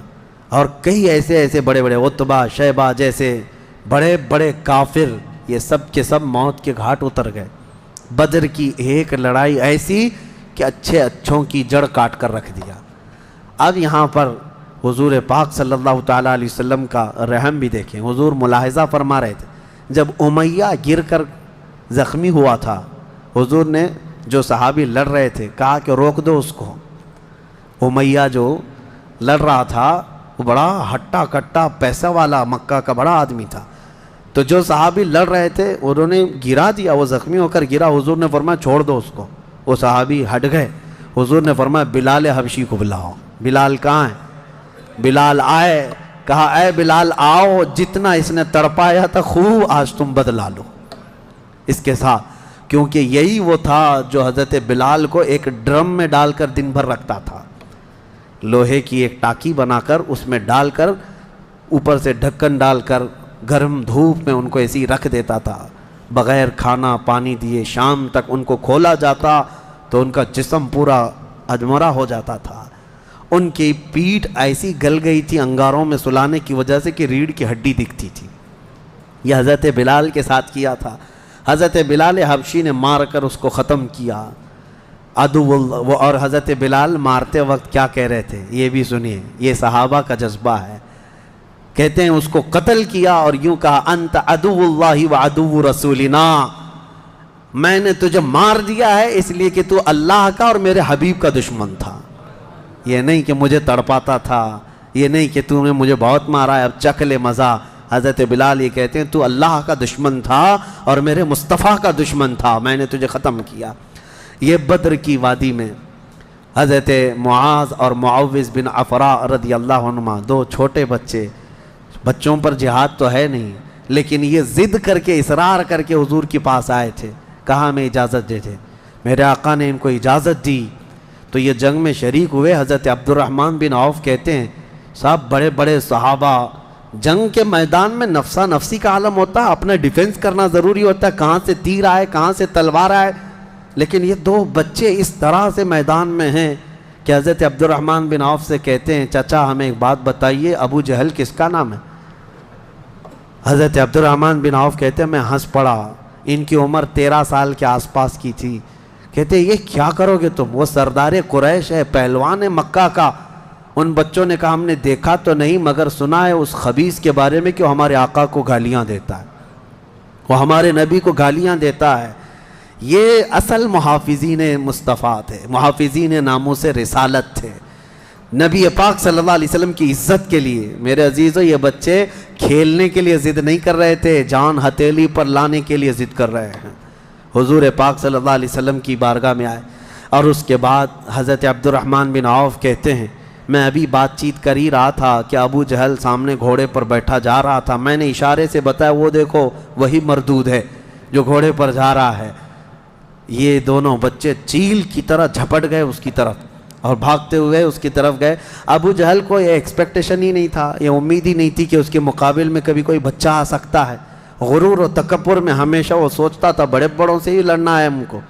اور کئی ایسے بڑے بڑے عتبہ شیبہ جیسے بڑے بڑے کافر، یہ سب کے سب موت کے گھاٹ اتر گئے۔ بدر کی ایک لڑائی ایسی کہ اچھوں کی جڑ کاٹ کر رکھ دیا۔ اب یہاں پر حضور پاک صلی اللہ تعالیٰ علیہ وسلم کا رحم بھی دیکھیں، حضور ملاحظہ فرما رہے تھے، جب امیہ گر کر زخمی ہوا تھا، حضور نے جو صحابی لڑ رہے تھے کہا کہ روک دو اس کو۔ امیہ جو لڑ رہا تھا وہ بڑا ہٹا کٹا پیسہ والا مکہ کا بڑا آدمی تھا، تو جو صحابی لڑ رہے تھے انہوں نے گرا دیا، وہ زخمی ہو کر گرا، حضور نے فرمایا چھوڑ دو اس کو، وہ صحابی ہٹ گئے۔ حضور نے فرمایا بلال حبشی کو بلاؤ۔ بلال کہاں ہے؟ بلال آئے، کہا اے بلال آؤ، جتنا اس نے تڑپایا تھا خوب آج تم بدلا لو اس کے ساتھ، کیونکہ یہی وہ تھا جو حضرت بلال کو ایک ڈرم میں ڈال کر دن بھر رکھتا تھا، لوہے کی ایک ٹاکی بنا کر اس میں ڈال کر اوپر سے ڈھکن ڈال کر گرم دھوپ میں ان کو ایسی رکھ دیتا تھا، بغیر کھانا پانی دیے شام تک ان کو کھولا جاتا تو ان کا جسم پورا اجمرا ہو جاتا تھا، ان کی پیٹھ ایسی گل گئی تھی انگاروں میں سلانے کی وجہ سے کہ ریڑھ کی ہڈی دکھتی تھی۔ یہ حضرت بلال کے ساتھ کیا تھا، حضرت بلال حبشی نے مار کر اس کو ختم کیا۔ اور حضرت بلال مارتے وقت کیا کہہ رہے تھے یہ بھی سنیے، یہ صحابہ کا جذبہ ہے۔ کہتے ہیں اس کو قتل کیا اور یوں کہا انت عدو اللہ و عدو رسولنا، میں نے تجھے مار دیا ہے اس لیے کہ تو اللہ کا اور میرے حبیب کا دشمن تھا، یہ نہیں کہ مجھے تڑپاتا تھا، یہ نہیں کہ تو نے مجھے بہت مارا ہے اب چکھ لے مزہ۔ حضرت بلال یہ کہتے ہیں تو اللہ کا دشمن تھا اور میرے مصطفیٰ کا دشمن تھا، میں نے تجھے ختم کیا۔ یہ بدر کی وادی میں حضرت معاذ اور معوذ بن عفراء رضی اللہ عنہما، 2 چھوٹے بچوں پر جہاد تو ہے نہیں، لیکن یہ ضد کر کے اصرار کر کے حضور کے پاس آئے تھے، کہا ہمیں اجازت دے دے۔ میرے آقا نے ان کو اجازت دی تو یہ جنگ میں شریک ہوئے۔ حضرت عبد الرحمن بن عوف کہتے ہیں صاحب بڑے بڑے صحابہ، جنگ کے میدان میں نفسا نفسی کا عالم ہوتا ہے، اپنا ڈیفنس کرنا ضروری ہوتا ہے، کہاں سے تیر آئے کہاں سے تلوار آئے، لیکن یہ 2 بچے اس طرح سے میدان میں ہیں کہ حضرت عبد الرحمن بن عوف سے کہتے ہیں چچا ہمیں ایک بات بتائیے، ابو جہل کس کا نام ہے؟ حضرت عبد الرحمن بن عوف کہتے ہیں میں ہنس پڑا، ان کی عمر 13 سال کے آس پاس کی تھی. کہتے ہیں یہ کیا کرو گے تم؟ وہ سردار قریش ہے، پہلوان ہے مکہ کا. ان بچوں نے کہا ہم نے دیکھا تو نہیں مگر سنا ہے اس خبیث کے بارے میں کہ وہ ہمارے آقا کو گالیاں دیتا ہے، وہ ہمارے نبی کو گالیاں دیتا ہے. یہ اصل محافظین مصطفیٰ تھے، محافظین ناموس رسالت تھے. نبی پاک صلی اللہ علیہ وسلم کی عزت کے لیے. میرے عزیزو یہ بچے کھیلنے کے لیے ضد نہیں کر رہے تھے، جان ہتھیلی پر لانے کے لیے ضد کر رہے ہیں. حضور پاک صلی اللہ علیہ وسلم کی بارگاہ میں آئے اور اس کے بعد حضرت عبد الرحمن بن عوف کہتے ہیں میں ابھی بات چیت کر ہی رہا تھا کہ ابو جہل سامنے گھوڑے پر بیٹھا جا رہا تھا. میں نے اشارے سے بتایا وہ دیکھو وہی مردود ہے جو گھوڑے پر جا رہا ہے. یہ دونوں بچے چیل کی طرح جھپٹ گئے اس کی طرف اور بھاگتے ہوئے اس کی طرف گئے. ابو جہل کو یہ ایکسپیکٹیشن ہی نہیں تھا، یہ امید ہی نہیں تھی کہ اس کے مقابل میں کبھی کوئی بچہ آ سکتا ہے. غرور و تکبر میں ہمیشہ وہ سوچتا تھا بڑے بڑوں سے ہی لڑنا ہے ہم کو.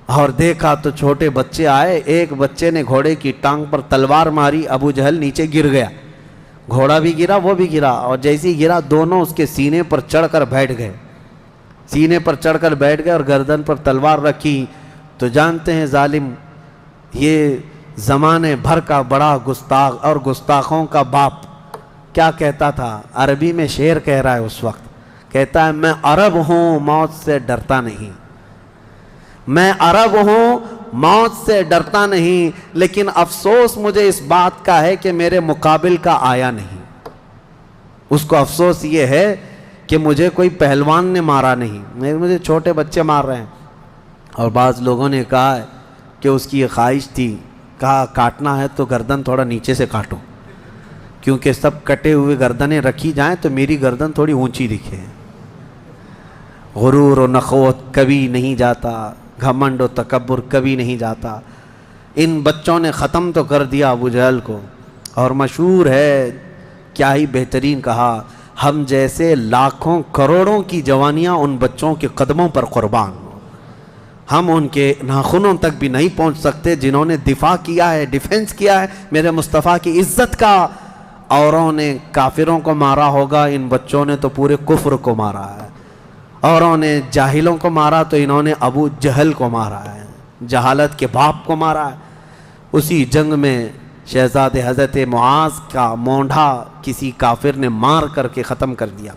اور دیکھا تو چھوٹے بچے آئے، ایک بچے نے گھوڑے کی ٹانگ پر تلوار ماری، ابو جہل نیچے گر گیا. گھوڑا بھی گرا وہ بھی گرا، اور جیسے گرا دونوں اس کے سینے پر چڑھ کر بیٹھ گئے. سینے پر چڑھ کر بیٹھ گئے اور گردن پر تلوار رکھی. تو جانتے ہیں ظالم یہ زمانے بھر کا بڑا گستاخ اور گستاخوں کا باپ کیا کہتا تھا؟ عربی میں شعر کہہ رہا ہے اس وقت. کہتا ہے میں عرب ہوں موت سے ڈرتا نہیں، میں عرب ہوں موت سے ڈرتا نہیں، لیکن افسوس مجھے اس بات کا ہے کہ میرے مقابل کا آیا نہیں. اس کو افسوس یہ ہے کہ مجھے کوئی پہلوان نے مارا نہیں، مجھے چھوٹے بچے مار رہے ہیں. اور بعض لوگوں نے کہا کہ اس کی یہ خواہش تھی، کہا کاٹنا ہے تو گردن تھوڑا نیچے سے کاٹو، کیونکہ سب کٹے ہوئے گردنیں رکھی جائیں تو میری گردن تھوڑی اونچی دکھے. غرور و نخوت کبھی نہیں جاتا، گھمنڈ و تکبر کبھی نہیں جاتا. ان بچوں نے ختم تو کر دیا ابو جہل کو. اور مشہور ہے کیا ہی بہترین کہا، ہم جیسے لاکھوں کروڑوں کی جوانیاں ان بچوں کے قدموں پر قربان. ہم ان کے ناخنوں تک بھی نہیں پہنچ سکتے جنہوں نے دفاع کیا ہے، ڈیفنس کیا ہے میرے مصطفیٰ کی عزت کا. اوروں نے کافروں کو مارا ہوگا، ان بچوں نے تو پورے کفر کو مارا ہے. اوروں نے جاہلوں کو مارا تو انہوں نے ابو جہل کو مارا ہے، جہالت کے باپ کو مارا ہے. اسی جنگ میں شہزادے حضرت معاذ کا مونڈھا کسی کافر نے مار کر کے ختم کر دیا،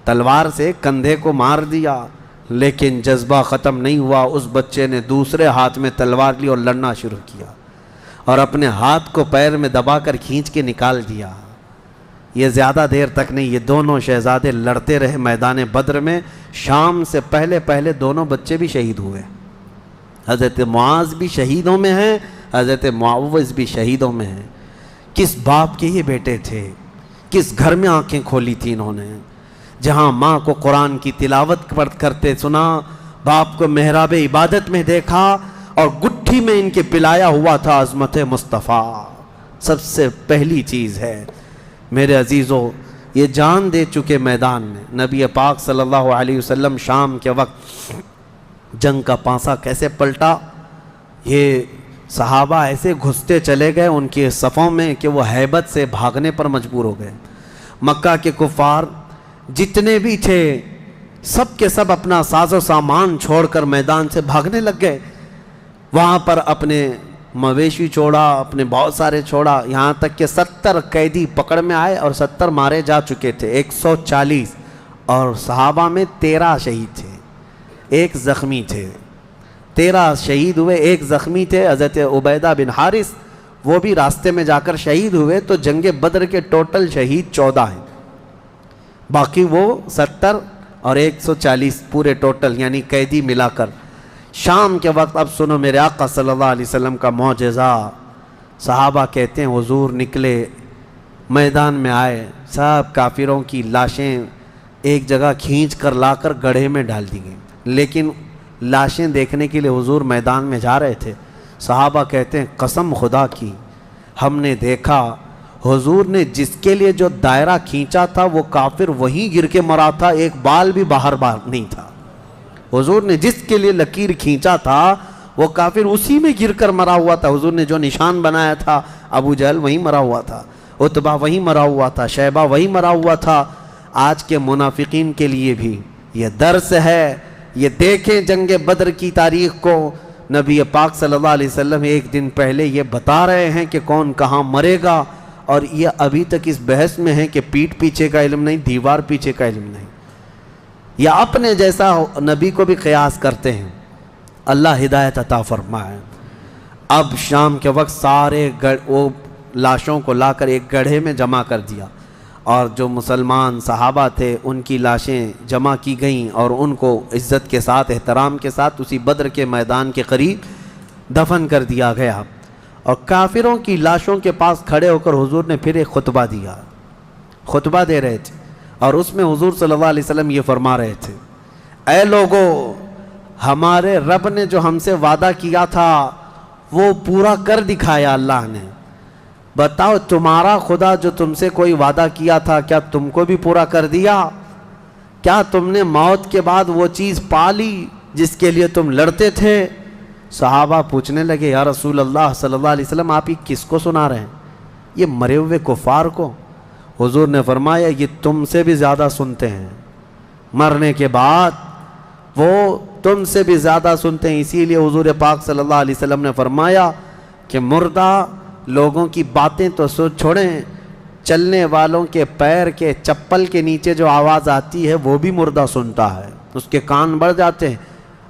تلوار سے کندھے کو مار دیا. لیکن جذبہ ختم نہیں ہوا، اس بچے نے دوسرے ہاتھ میں تلوار لی اور لڑنا شروع کیا اور اپنے ہاتھ کو پیر میں دبا کر کھینچ کے نکال دیا. یہ زیادہ دیر تک نہیں، یہ دونوں شہزادے لڑتے رہے میدان بدر میں. شام سے پہلے پہلے دونوں بچے بھی شہید ہوئے. حضرت معاذ بھی شہیدوں میں ہیں، حضرت معوذ بھی شہیدوں میں ہیں. کس باپ کے یہ بیٹے تھے، کس گھر میں آنکھیں کھولی تھی انہوں نے، جہاں ماں کو قرآن کی تلاوت کرتے سنا، باپ کو محراب عبادت میں دیکھا اور گٹھی میں ان کے پلایا ہوا تھا عظمت مصطفیٰ. سب سے پہلی چیز ہے میرے عزیزو، یہ جان دے چکے میدان میں. نبی پاک صلی اللہ علیہ وسلم شام کے وقت جنگ کا پانسا کیسے پلٹا، یہ صحابہ ایسے گھستے چلے گئے ان کے صفوں میں کہ وہ ہیبت سے بھاگنے پر مجبور ہو گئے. مکہ کے کفار جتنے بھی تھے سب کے سب اپنا ساز و سامان چھوڑ کر میدان سے بھاگنے لگ گئے. وہاں پر اپنے مویشی چھوڑا، اپنے بہت سارے چھوڑا، یہاں تک کہ 70 قیدی پکڑ میں آئے اور 70 مارے جا چکے تھے، 140. اور صحابہ میں 13 شہید تھے، 1 زخمی تھے. 13 شہید ہوئے، 1 زخمی تھے. حضرت عبیدہ بن حارث وہ بھی راستے میں جا کر شہید ہوئے. تو جنگ بدر کے ٹوٹل شہید 14 ہیں، باقی وہ 70 اور 140 پورے ٹوٹل یعنی قیدی ملا کر. شام کے وقت اب سنو میرے آقا صلی اللہ علیہ وسلم کا معجزہ. صحابہ کہتے ہیں حضور نکلے، میدان میں آئے، سب کافروں کی لاشیں ایک جگہ کھینچ کر لا کر گڑھے میں ڈال دی گئیں. لیکن لاشیں دیکھنے کے لیے حضور میدان میں جا رہے تھے. صحابہ کہتے ہیں قسم خدا کی ہم نے دیکھا حضور نے جس کے لیے جو دائرہ کھینچا تھا وہ کافر وہیں گر کے مرا تھا، ایک بال بھی باہر نہیں تھا. حضور نے جس کے لیے لکیر کھینچا تھا وہ کافر اسی میں گر کر مرا ہوا تھا. حضور نے جو نشان بنایا تھا ابو جہل وہیں مرا ہوا تھا، عتبہ وہیں مرا ہوا تھا، شیبہ وہیں مرا ہوا تھا. آج کے منافقین کے لیے بھی یہ درس ہے. یہ دیکھیں جنگ بدر کی تاریخ کو، نبی پاک صلی اللہ علیہ وسلم ایک دن پہلے یہ بتا رہے ہیں کہ کون کہاں مرے گا، اور یہ ابھی تک اس بحث میں ہے کہ پیٹھ پیچھے کا علم نہیں، دیوار پیچھے کا علم نہیں، یا اپنے جیسا نبی کو بھی قیاس کرتے ہیں. اللہ ہدایت عطا فرمائے. اب شام کے وقت سارے وہ لاشوں کو لا کر ایک گڑھے میں جمع کر دیا، اور جو مسلمان صحابہ تھے ان کی لاشیں جمع کی گئیں اور ان کو عزت کے ساتھ احترام کے ساتھ اسی بدر کے میدان کے قریب دفن کر دیا گیا. اور کافروں کی لاشوں کے پاس کھڑے ہو کر حضور نے پھر ایک خطبہ دیا، خطبہ دے رہے تھے، اور اس میں حضور صلی اللہ علیہ وسلم یہ فرما رہے تھے، اے لوگو، ہمارے رب نے جو ہم سے وعدہ کیا تھا وہ پورا کر دکھایا اللہ نے. بتاؤ تمہارا خدا جو تم سے کوئی وعدہ کیا تھا کیا تم کو بھی پورا کر دیا؟ کیا تم نے موت کے بعد وہ چیز پا لی جس کے لیے تم لڑتے تھے؟ صحابہ پوچھنے لگے، یا رسول اللہ صلی اللہ علیہ وسلم آپ ہی کس کو سنا رہے ہیں؟ یہ مرے ہوئے کفار کو. حضور نے فرمایا یہ تم سے بھی زیادہ سنتے ہیں، مرنے کے بعد وہ تم سے بھی زیادہ سنتے ہیں. اسی لیے حضور پاک صلی اللہ علیہ وسلم نے فرمایا کہ مردہ لوگوں کی باتیں تو چھوڑیں، چلنے والوں کے پیر کے چپل کے نیچے جو آواز آتی ہے وہ بھی مردہ سنتا ہے، اس کے کان بڑھ جاتے ہیں.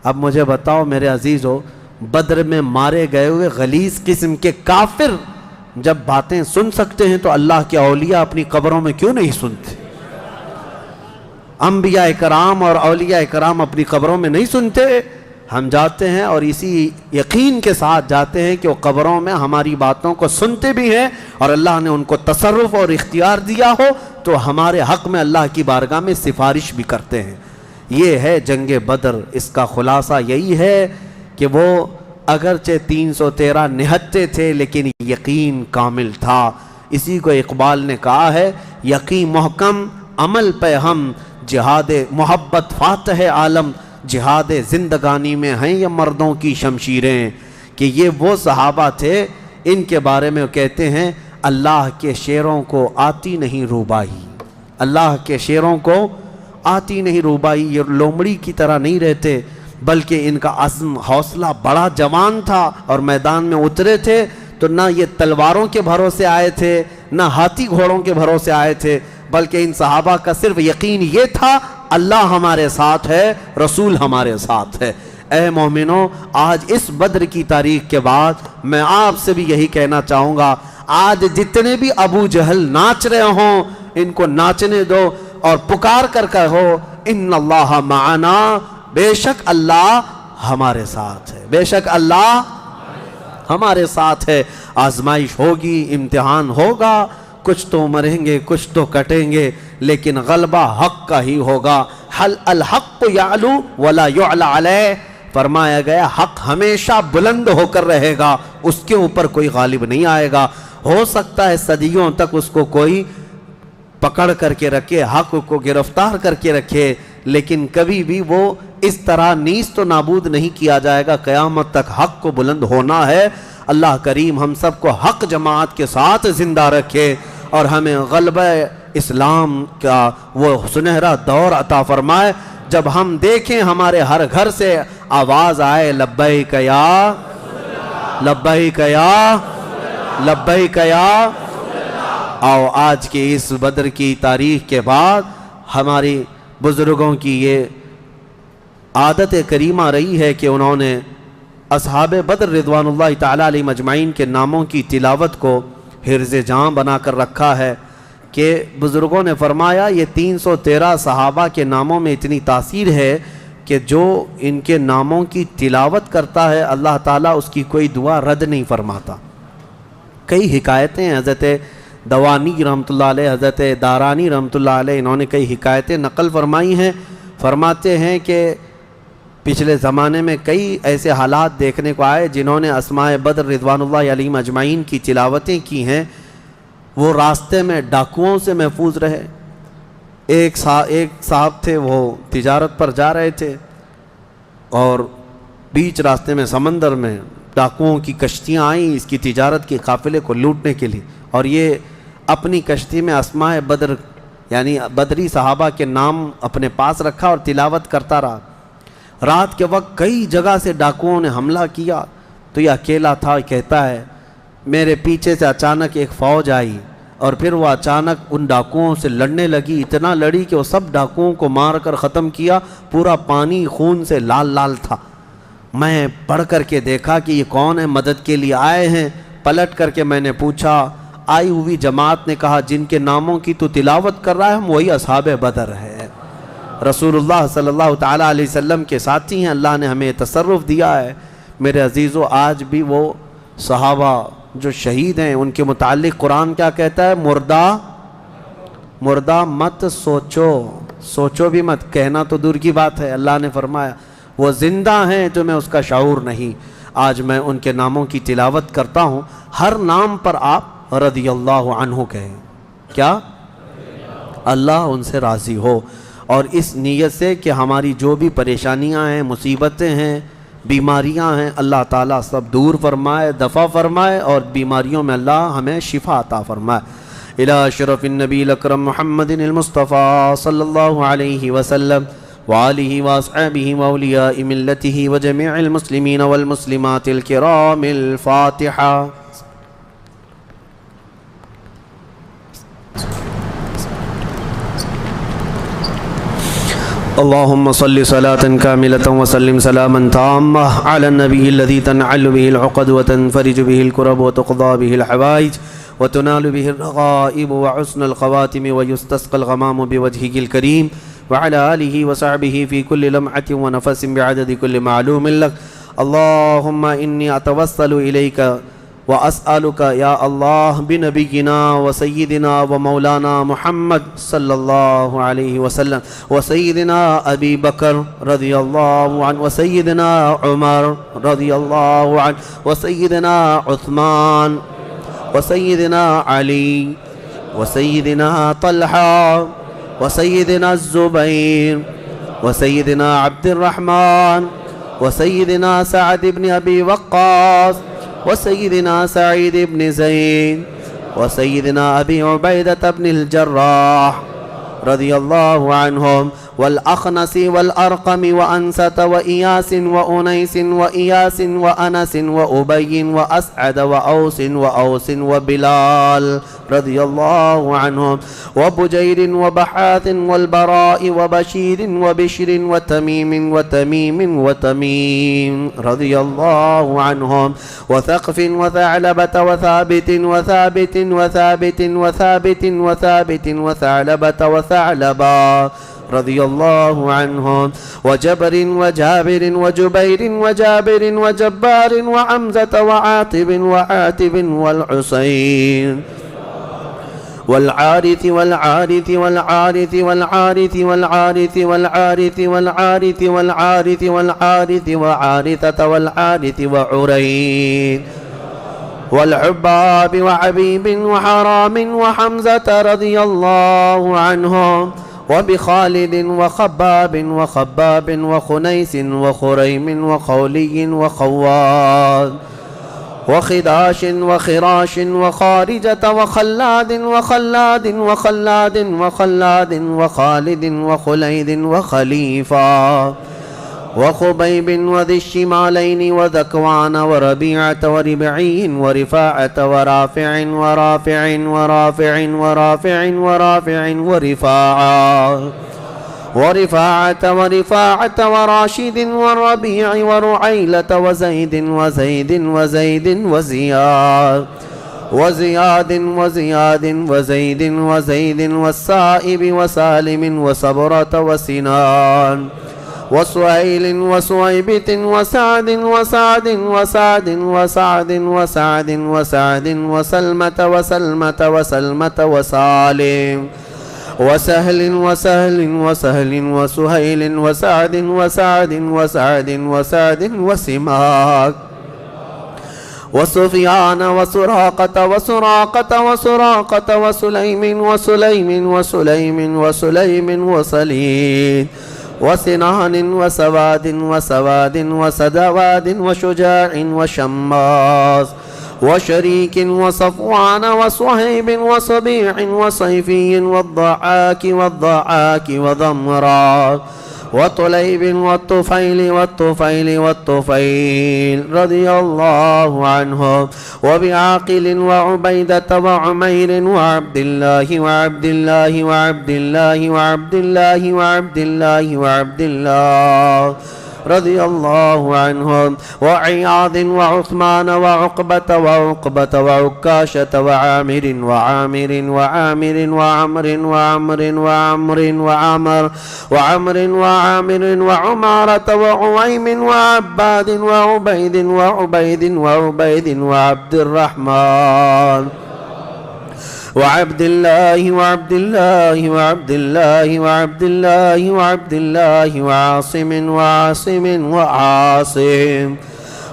اب مجھے بتاؤ میرے عزیزو، بدر میں مارے گئے ہوئے غلیظ قسم کے کافر جب باتیں سن سکتے ہیں تو اللہ کے اولیاء اپنی قبروں میں کیوں نہیں سنتے؟ انبیاء کرام اور اولیاء کرام اپنی قبروں میں نہیں سنتے؟ ہم جاتے ہیں اور اسی یقین کے ساتھ جاتے ہیں کہ وہ قبروں میں ہماری باتوں کو سنتے بھی ہیں، اور اللہ نے ان کو تصرف اور اختیار دیا ہو تو ہمارے حق میں اللہ کی بارگاہ میں سفارش بھی کرتے ہیں. یہ ہے جنگ بدر. اس کا خلاصہ یہی ہے کہ وہ اگرچہ 313 نہتے تھے لیکن یقین کامل تھا. اسی کو اقبال نے کہا ہے، یقین محکم عمل پہ ہم، جہاد محبت فاتح عالم، جہاد زندگانی میں ہیں یہ مردوں کی شمشیریں. کہ یہ وہ صحابہ تھے، ان کے بارے میں کہتے ہیں اللہ کے شیروں کو آتی نہیں روبائی، اللہ کے شیروں کو آتی نہیں روبائی. یہ لومڑی کی طرح نہیں رہتے بلکہ ان کا عزم حوصلہ بڑا جوان تھا، اور میدان میں اترے تھے تو نہ یہ تلواروں کے بھروسے آئے تھے نہ ہاتھی گھوڑوں کے بھروسے آئے تھے، بلکہ ان صحابہ کا صرف یقین یہ تھا اللہ ہمارے ساتھ ہے، رسول ہمارے ساتھ ہے. اے مومنوں، آج اس بدر کی تاریخ کے بعد میں آپ سے بھی یہی کہنا چاہوں گا، آج جتنے بھی ابو جہل ناچ رہے ہوں ان کو ناچنے دو اور پکار کر کہو ان اللہ معنا، بے شک اللہ ہمارے ساتھ ہے، بے شک اللہ ہمارے ساتھ ہے. آزمائش ہوگی، امتحان ہوگا، کچھ تو مریں گے کچھ تو کٹیں گے، لیکن غلبہ حق کا ہی ہوگا. حل الحق یعلو ولا یعلی علیہ، فرمایا گیا حق ہمیشہ بلند ہو کر رہے گا، اس کے اوپر کوئی غالب نہیں آئے گا. ہو سکتا ہے صدیوں تک اس کو کوئی پکڑ کر کے رکھے، حق کو گرفتار کر کے رکھے، لیکن کبھی بھی وہ اس طرح نیست و نابود نہیں کیا جائے گا. قیامت تک حق کو بلند ہونا ہے. اللہ کریم ہم سب کو حق جماعت کے ساتھ زندہ رکھے اور ہمیں غلبہ اسلام کا وہ سنہرا دور عطا فرمائے جب ہم دیکھیں ہمارے ہر گھر سے آواز آئے لبیک یا لبیک یا لبیک یا. آؤ آج کی اس بدر کی تاریخ کے بعد ہماری بزرگوں کی یہ عادت کریمہ رہی ہے کہ انہوں نے اصحاب بدر رضوان اللہ تعالیٰ علیہ مجمعین کے ناموں کی تلاوت کو حرز جاں بنا کر رکھا ہے کہ بزرگوں نے فرمایا یہ 313 صحابہ کے ناموں میں اتنی تاثیر ہے کہ جو ان کے ناموں کی تلاوت کرتا ہے اللہ تعالیٰ اس کی کوئی دعا رد نہیں فرماتا. کئی حکایتیں حضرت دوانی رحمۃ اللہ علیہ، حضرت دارانی رحمۃ اللہ علیہ، انہوں نے کئی حکایتیں نقل فرمائی ہیں. فرماتے ہیں کہ پچھلے زمانے میں کئی ایسے حالات دیکھنے کو آئے جنہوں نے اسماء بدر رضوان اللہ علیہ مجمعین کی تلاوتیں کی ہیں، وہ راستے میں ڈاکوؤں سے محفوظ رہے. ایک صاحب تھے، وہ تجارت پر جا رہے تھے اور بیچ راستے میں سمندر میں ڈاکوؤں کی کشتیاں آئیں اس کی تجارت کے قافلے کو لوٹنے کے لیے، اور یہ اپنی کشتی میں اسماء بدر یعنی بدری صحابہ کے نام اپنے پاس رکھا اور تلاوت کرتا رہا۔ رات کے وقت کئی جگہ سے ڈاکوؤں نے حملہ کیا تو یہ اکیلا تھا۔ کہتا ہے میرے پیچھے سے اچانک ایک فوج آئی اور پھر وہ اچانک ان ڈاکوؤں سے لڑنے لگی، اتنا لڑی کہ وہ سب ڈاکوؤں کو مار کر ختم کیا، پورا پانی خون سے لال لال تھا۔ میں پڑھ کر کے دیکھا کہ یہ کون ہے، مدد کے لیے آئے ہیں۔ پلٹ کر کے میں نے پوچھا، آئی ہوئی جماعت نے کہا جن کے ناموں کی تو تلاوت کر رہا ہے ہم وہی اصحاب بدر ہے، رسول اللہ صلی اللہ تعالیٰ علیہ وسلم کے ساتھی ہیں، اللہ نے ہمیں تصرف دیا ہے۔ میرے عزیزو، آج بھی وہ صحابہ جو شہید ہیں ان کے متعلق قرآن کیا کہتا ہے؟ مردہ مت سوچو، سوچو بھی مت، کہنا تو دور کی بات ہے، اللہ نے فرمایا وہ زندہ ہیں، تمہیں اس کا شعور نہیں۔ آج میں ان کے ناموں کی تلاوت کرتا ہوں، ہر نام پر آپ رضی اللہ عنہ کہیں، کیا؟ اللہ ان سے راضی ہو، اور اس نیت سے کہ ہماری جو بھی پریشانیاں ہیں، مصیبتیں ہیں، بیماریاں ہیں، اللہ تعالیٰ سب دور فرمائے، دفع فرمائے، اور بیماریوں میں اللہ ہمیں شفا عطا فرمائے۔ الى شرف النبی الاکرم محمد المصطفیٰ صلی اللہ علیہ وسلم وآلہ واصحابہ واولیاء ملتہ وجميع المسلمین والمسلمات الکرام الفاتحہ۔ اللهم صل صلاة كاملة وسلم سلاما تاما على النبي الذي تنعل به العقد وتنفرج به الكرب وتقضى به الحوائج وتنال به الرغائب وحسن الخواتم ويستسقى الغمام بوجهه الكريم وعلى آله وصحبه في كل لمحة ونفس بعدد كل معلوم لك. اللهم إني أتوسل إليك وأسألك يا الله بنبينا وسيدنا ومولانا محمد صلى الله عليه وسلم وسيدنا أبي بكر رضي الله عنه وسيدنا عمر رضي الله عنه وسيدنا عثمان وسيدنا علي وسيدنا طلحة وسيدنا الزبير وسيدنا عبد الرحمن وسيدنا سعد بن أبي وقاص وسيدنا سعيد بن زيد وسيدنا أبي عبيدة بن الجراح رضي الله عنهم والأخنس والأرقم وأنسة وإياس وأنيس وإياس وأنس وأبي وأسعد وأوس وأوس وبلال رضي الله عنهم وبجير وبحاث والبراء وبشير وبشر وتميم وتميم رضي الله عنهم وثقف وثعلبة وثابت وثابت وثابت وثابت وثابت وثعلبة وثعلبا رضي الله عنهم وجبر وجابر وجبير وجابر وجبار وعمزة وعاتب وعاتب والحسين والعارث والعارث والعارث والعارث والعارث والعارث والعارث والعارث والعارث وعارثة والعارث وعرين والعباب وعبيب وحرام وحمزة رضي الله عنهم وبخالد وخباب وخباب وخنيس وخريم وخولي وخواد وخداش وخراش وخارجة وخلاد وخلاد وخلاد وخلاد وخالد وخليد وخليفة وخبيب وذي الشمالين وذكوان وربيعة وربعي ورفاعة ورافع ورافع ورافع ورافع ورافع ورفاعة ورفاعة ورفاعة وراشد والربيع ورعيلة وزيد وزيد وزيد وزياد وزياد وزياد وزيد وزيد والسائب وسالم وصبرة وسنان وسهيل وسويبت وسعد وسعد وسعد وسعد وسعد وسعد وسلمة وسلمة وسلمة وسالم وسهل وسهل وسهل وسهيل وسعد وسعد وسعد وسعد وسماك وسفيان وسراقة وسراقة وسراقة وسليم وسليم وسليم وسليم وسليد وسنان وسواد وسواد وسدواد وشجاع وشماس وشريك وصفوان وصهيب وصبيع وصيفي والضحاك وضمرا وطليب والطفيل رضي الله عنهم، وبعاقل وعبيدة وعمير وعبد الله رضي الله عنهم، وعياض وعثمان وعقبة وعكاشة وعامر وعمارة وعويم وعباد وعبيد وعبد الرحمن وعبد الله وعاصم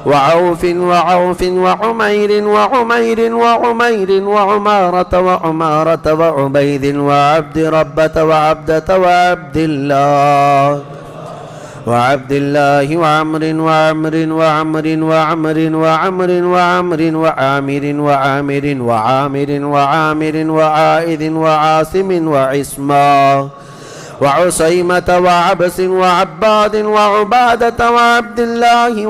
وعوف وعمير وعمارة وعبيد وعبد ربة وعبدة وعبد الله وعمر وعامر وعائذ وعاصم وعصما وعسيمة وعبس وعباد وعبادة وعبد الله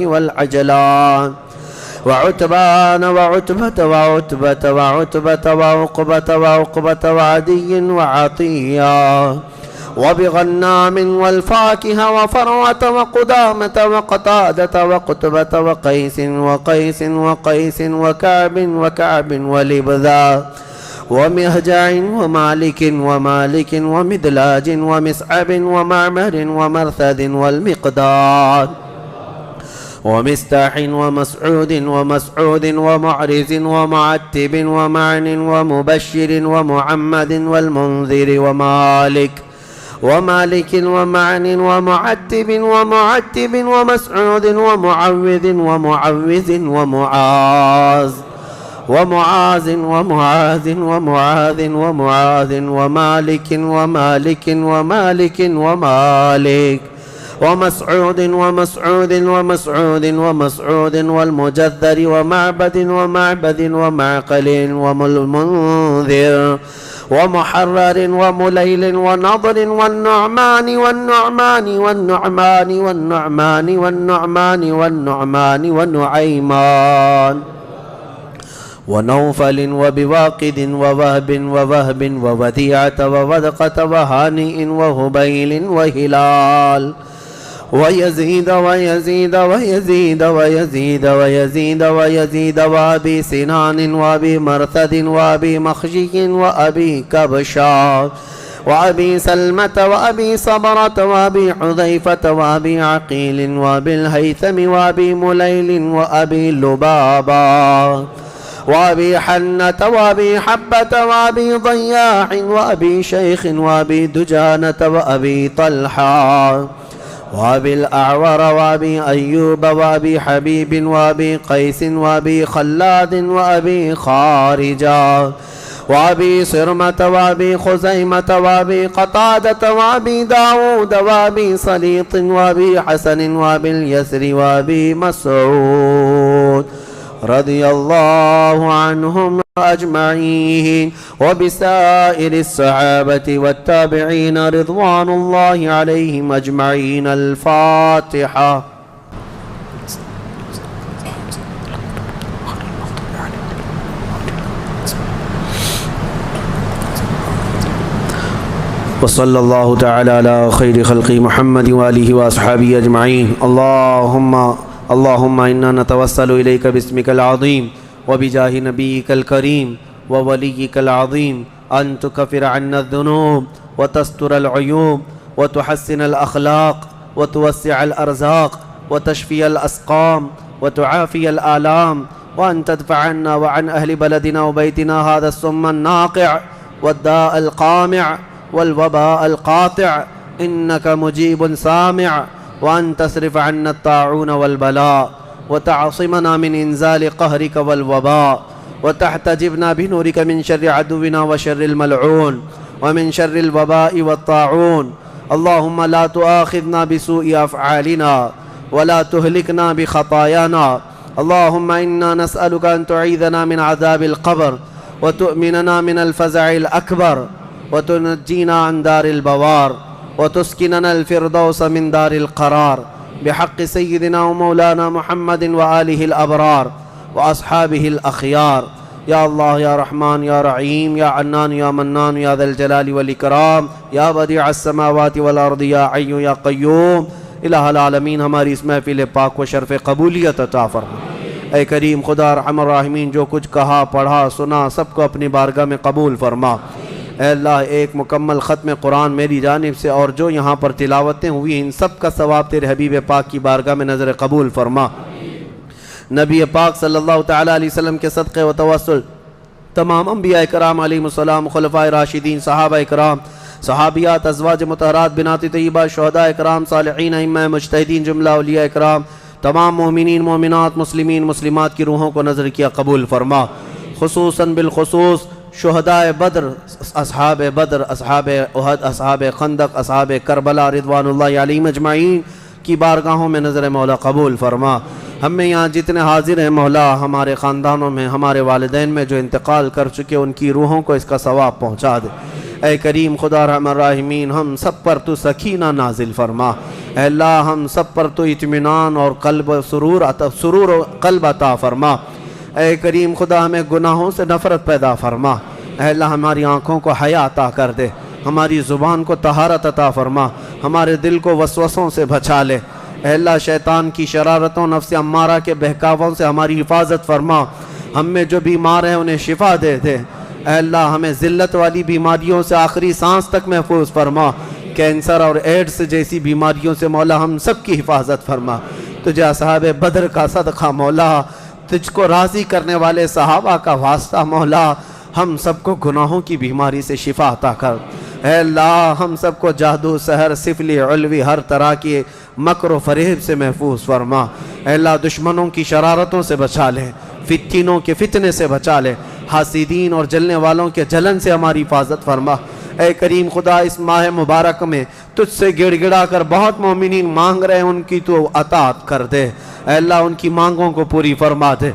والعجلان وعتبان وعتبة وعقبة وعدي وعطية وبغنام والفاكهة وفروة وقدامة وقتادة وقتبة وقيس وكعب ولبذا ومهجع ومالك ومدلاج ومسعب ومعمر ومرثد والمقداد ومستاح ومسعود ومعرز ومعتب ومعن ومبشر ومحمد والمنذر ومالك ومعن ومعتب ومسعود ومعوذ ومعاذ ومالك ومسعود والمجذر ومعبد ومعقل والمنذر ومحرر ومليل ونضر والنعمان ونعيمان ونوفل وبواقد ووهب ووديعة وودقة وهانئ وهبيل وهلال ويزيد وأبي سنان وأبي مرثد وأبي مخشي وأبي كبشا وأبي سلمة وأبي صبرة وأبي حذيفة وأبي عقيل وأبي الهيثم وأبي مليل وأبي لبابا وأبي حنة وأبي حبة وأبي ضياع وأبي شيخ وأبي دجانة وأبي طلحة وأبي الأعور وأبي أيوب وأبي حبيب وأبي قيس وأبي خلاد وأبي خارجة وأبي صرمة وأبي خزيمة وأبي قتادة وأبي داود وأبي صليط وأبي حسن وأبي اليسر وأبي مسعود رضي الله عنهم أجمعين وبسائر الصحابة والتابعين رضوان الله عليهم أجمعين. الفاتحة. وصلى الله تعالى على خير خلق محمد وآله وأصحابه أجمعين. اللهم إنا نتوسل إليك باسمك العظيم وبجاه نبيك الكريم ووليك العظيم أن تكفر عنا الذنوب وتستر العيوب وتحسن الأخلاق وتوسع الأرزاق وتشفي الأسقام وتعافي الآلام، وأن تدفع عنا وعن أهل بلدنا وبيتنا هذا السم الناقع والداء القامع والوباء القاطع، إنك مجيب سامع. وأن تصرف عنا الطاعون والبلاء وتعصمنا من إنزال قهرك والوباء، وتحتجبنا بنورك من شر عدونا وشر الملعون ومن شر الوباء والطاعون. اللهم لا تؤاخذنا بسوء أفعالنا ولا تهلكنا بخطايانا. اللهم إنا نسألك أن تعيذنا من عذاب القبر وتؤمننا من الفزع الأكبر وتنجينا عن دار البوار وتسكننا الفردوس من دار القرار بحق سيدنا ومولانا محمد وآله الأبرار وأصحابه الأخيار. يا الله يا رحمن يا رحيم يا عنان يا منان يا ذا الجلال والإكرام يا بديع السماوات والأرض يا حي يا قيوم. الہ العالمین ہماری اس محفل پاک و شرف قبولیت عطا فرما. اے کریم خدا ارحم الراحمین جو کچھ کہا پڑھا سنا سب کو اپنی بارگاہ میں قبول فرما. اے اللہ ایک مکمل ختم قرآن میری جانب سے اور جو یہاں پر تلاوتیں ہوئی ان سب کا ثواب تیرے حبیب پاک کی بارگاہ میں نظر قبول فرما. نبی پاک صلی اللہ تعالیٰ علیہ وسلم کے صدقے و توسل تمام انبیاء کرام علیہ السلام، خلفائے راشدین، صحابہ کرام، صحابیات، ازواج مطہرات، بنات طیبہ، شہداء کرام، صالحین، ائمہ مجتہدین، جملہ اولیاء کرام، تمام مومنین مومنات، مسلمین مسلمات کی روحوں کو نظر کیا قبول فرما. خصوصاً بالخصوص شہداء بدر، اصحاب بدر، اصحاب احد، اصحاب خندق، اصحاب کربلا رضوان اللہ علیہم اجمعین کی بارگاہوں میں نظر مولا قبول فرما. ہم میں یہاں جتنے حاضر ہیں مولا، ہمارے خاندانوں میں، ہمارے والدین میں جو انتقال کر چکے ان کی روحوں کو اس کا ثواب پہنچا دے. اے کریم خدا ارحم الراحمین ہم سب پر تو سکینہ نازل فرما. اے اللہ ہم سب پر تو اطمینان اور قلب سرور و قلب عطا فرما. اے کریم خدا ہمیں گناہوں سے نفرت پیدا فرما. اے اللہ ہماری آنکھوں کو حیا عطا کر دے، ہماری زبان کو طہارت عطا فرما، ہمارے دل کو وسوسوں سے بچا لے. اے اللہ شیطان کی شرارتوں، نفس امارہ کے بہکاووں سے ہماری حفاظت فرما. ہم میں جو بیمار ہیں انہیں شفا دے دے. اے اللہ ہمیں ذلت والی بیماریوں سے آخری سانس تک محفوظ فرما. کینسر اور ایڈز جیسی بیماریوں سے مولا ہم سب کی حفاظت فرما. تجھے اصحاب بدر کا صدقہ مولا، تجھ کو راضی کرنے والے صحابہ کا واسطہ مولا، ہم سب کو گناہوں کی بیماری سے شفا عطا کر. اے اللہ ہم سب کو جادو، سحر، سفلی، علوی، ہر طرح کی مکر و فریب سے محفوظ فرما. اے اللہ دشمنوں کی شرارتوں سے بچا لے، فتنوں کے فتنے سے بچا لے، حاسدین اور جلنے والوں کے جلن سے ہماری حفاظت فرما. اے کریم خدا اس ماہ مبارک میں تجھ سے گڑ گڑا کر بہت مومنین مانگ رہے ہیں، ان کی تو عطا کر دے. اے اللہ ان کی مانگوں کو پوری فرما دے.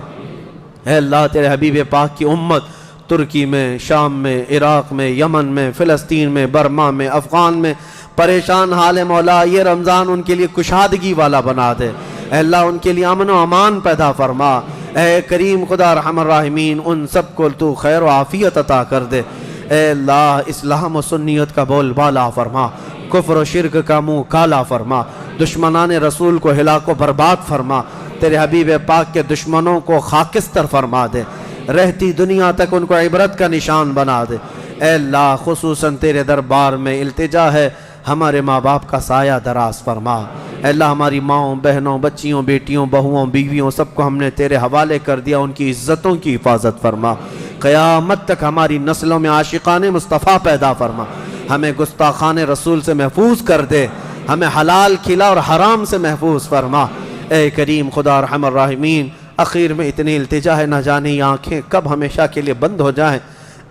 اے اللہ تیرے حبیب پاک کی امت ترکی میں، شام میں، عراق میں، یمن میں، فلسطین میں، برما میں، افغان میں پریشان حال ہے مولا، یہ رمضان ان کے لیے کشادگی والا بنا دے. اے اللہ ان کے لیے امن و امان پیدا فرما. اے کریم خدا ارحم الراحمین ان سب کو تو خیر و عافیت عطا کر دے. اے اللہ اسلام و سنیت کا بول بالا فرما، کفر و شرک کا منہ کالا فرما، دشمنان رسول کو ہلاک و برباد فرما. تیرے حبیب پاک کے دشمنوں کو خاکستر فرما دے، رہتی دنیا تک ان کو عبرت کا نشان بنا دے. اے اللہ خصوصاً تیرے دربار میں التجا ہے، ہمارے ماں باپ کا سایہ دراز فرما. اے اللہ ہماری ماؤں، بہنوں، بچیوں، بیٹیوں، بہوؤں، بیویوں سب کو ہم نے تیرے حوالے کر دیا، ان کی عزتوں کی حفاظت فرما. قیامت تک ہماری نسلوں میں عاشقان مصطفیٰ پیدا فرما. ہمیں گستاخان رسول سے محفوظ کر دے، ہمیں حلال کھلا اور حرام سے محفوظ فرما. اے کریم خدا ارحم الراحمین اخیر میں اتنی التجا ہے، نہ جانے یہ آنکھیں کب ہمیشہ کے لیے بند ہو جائیں.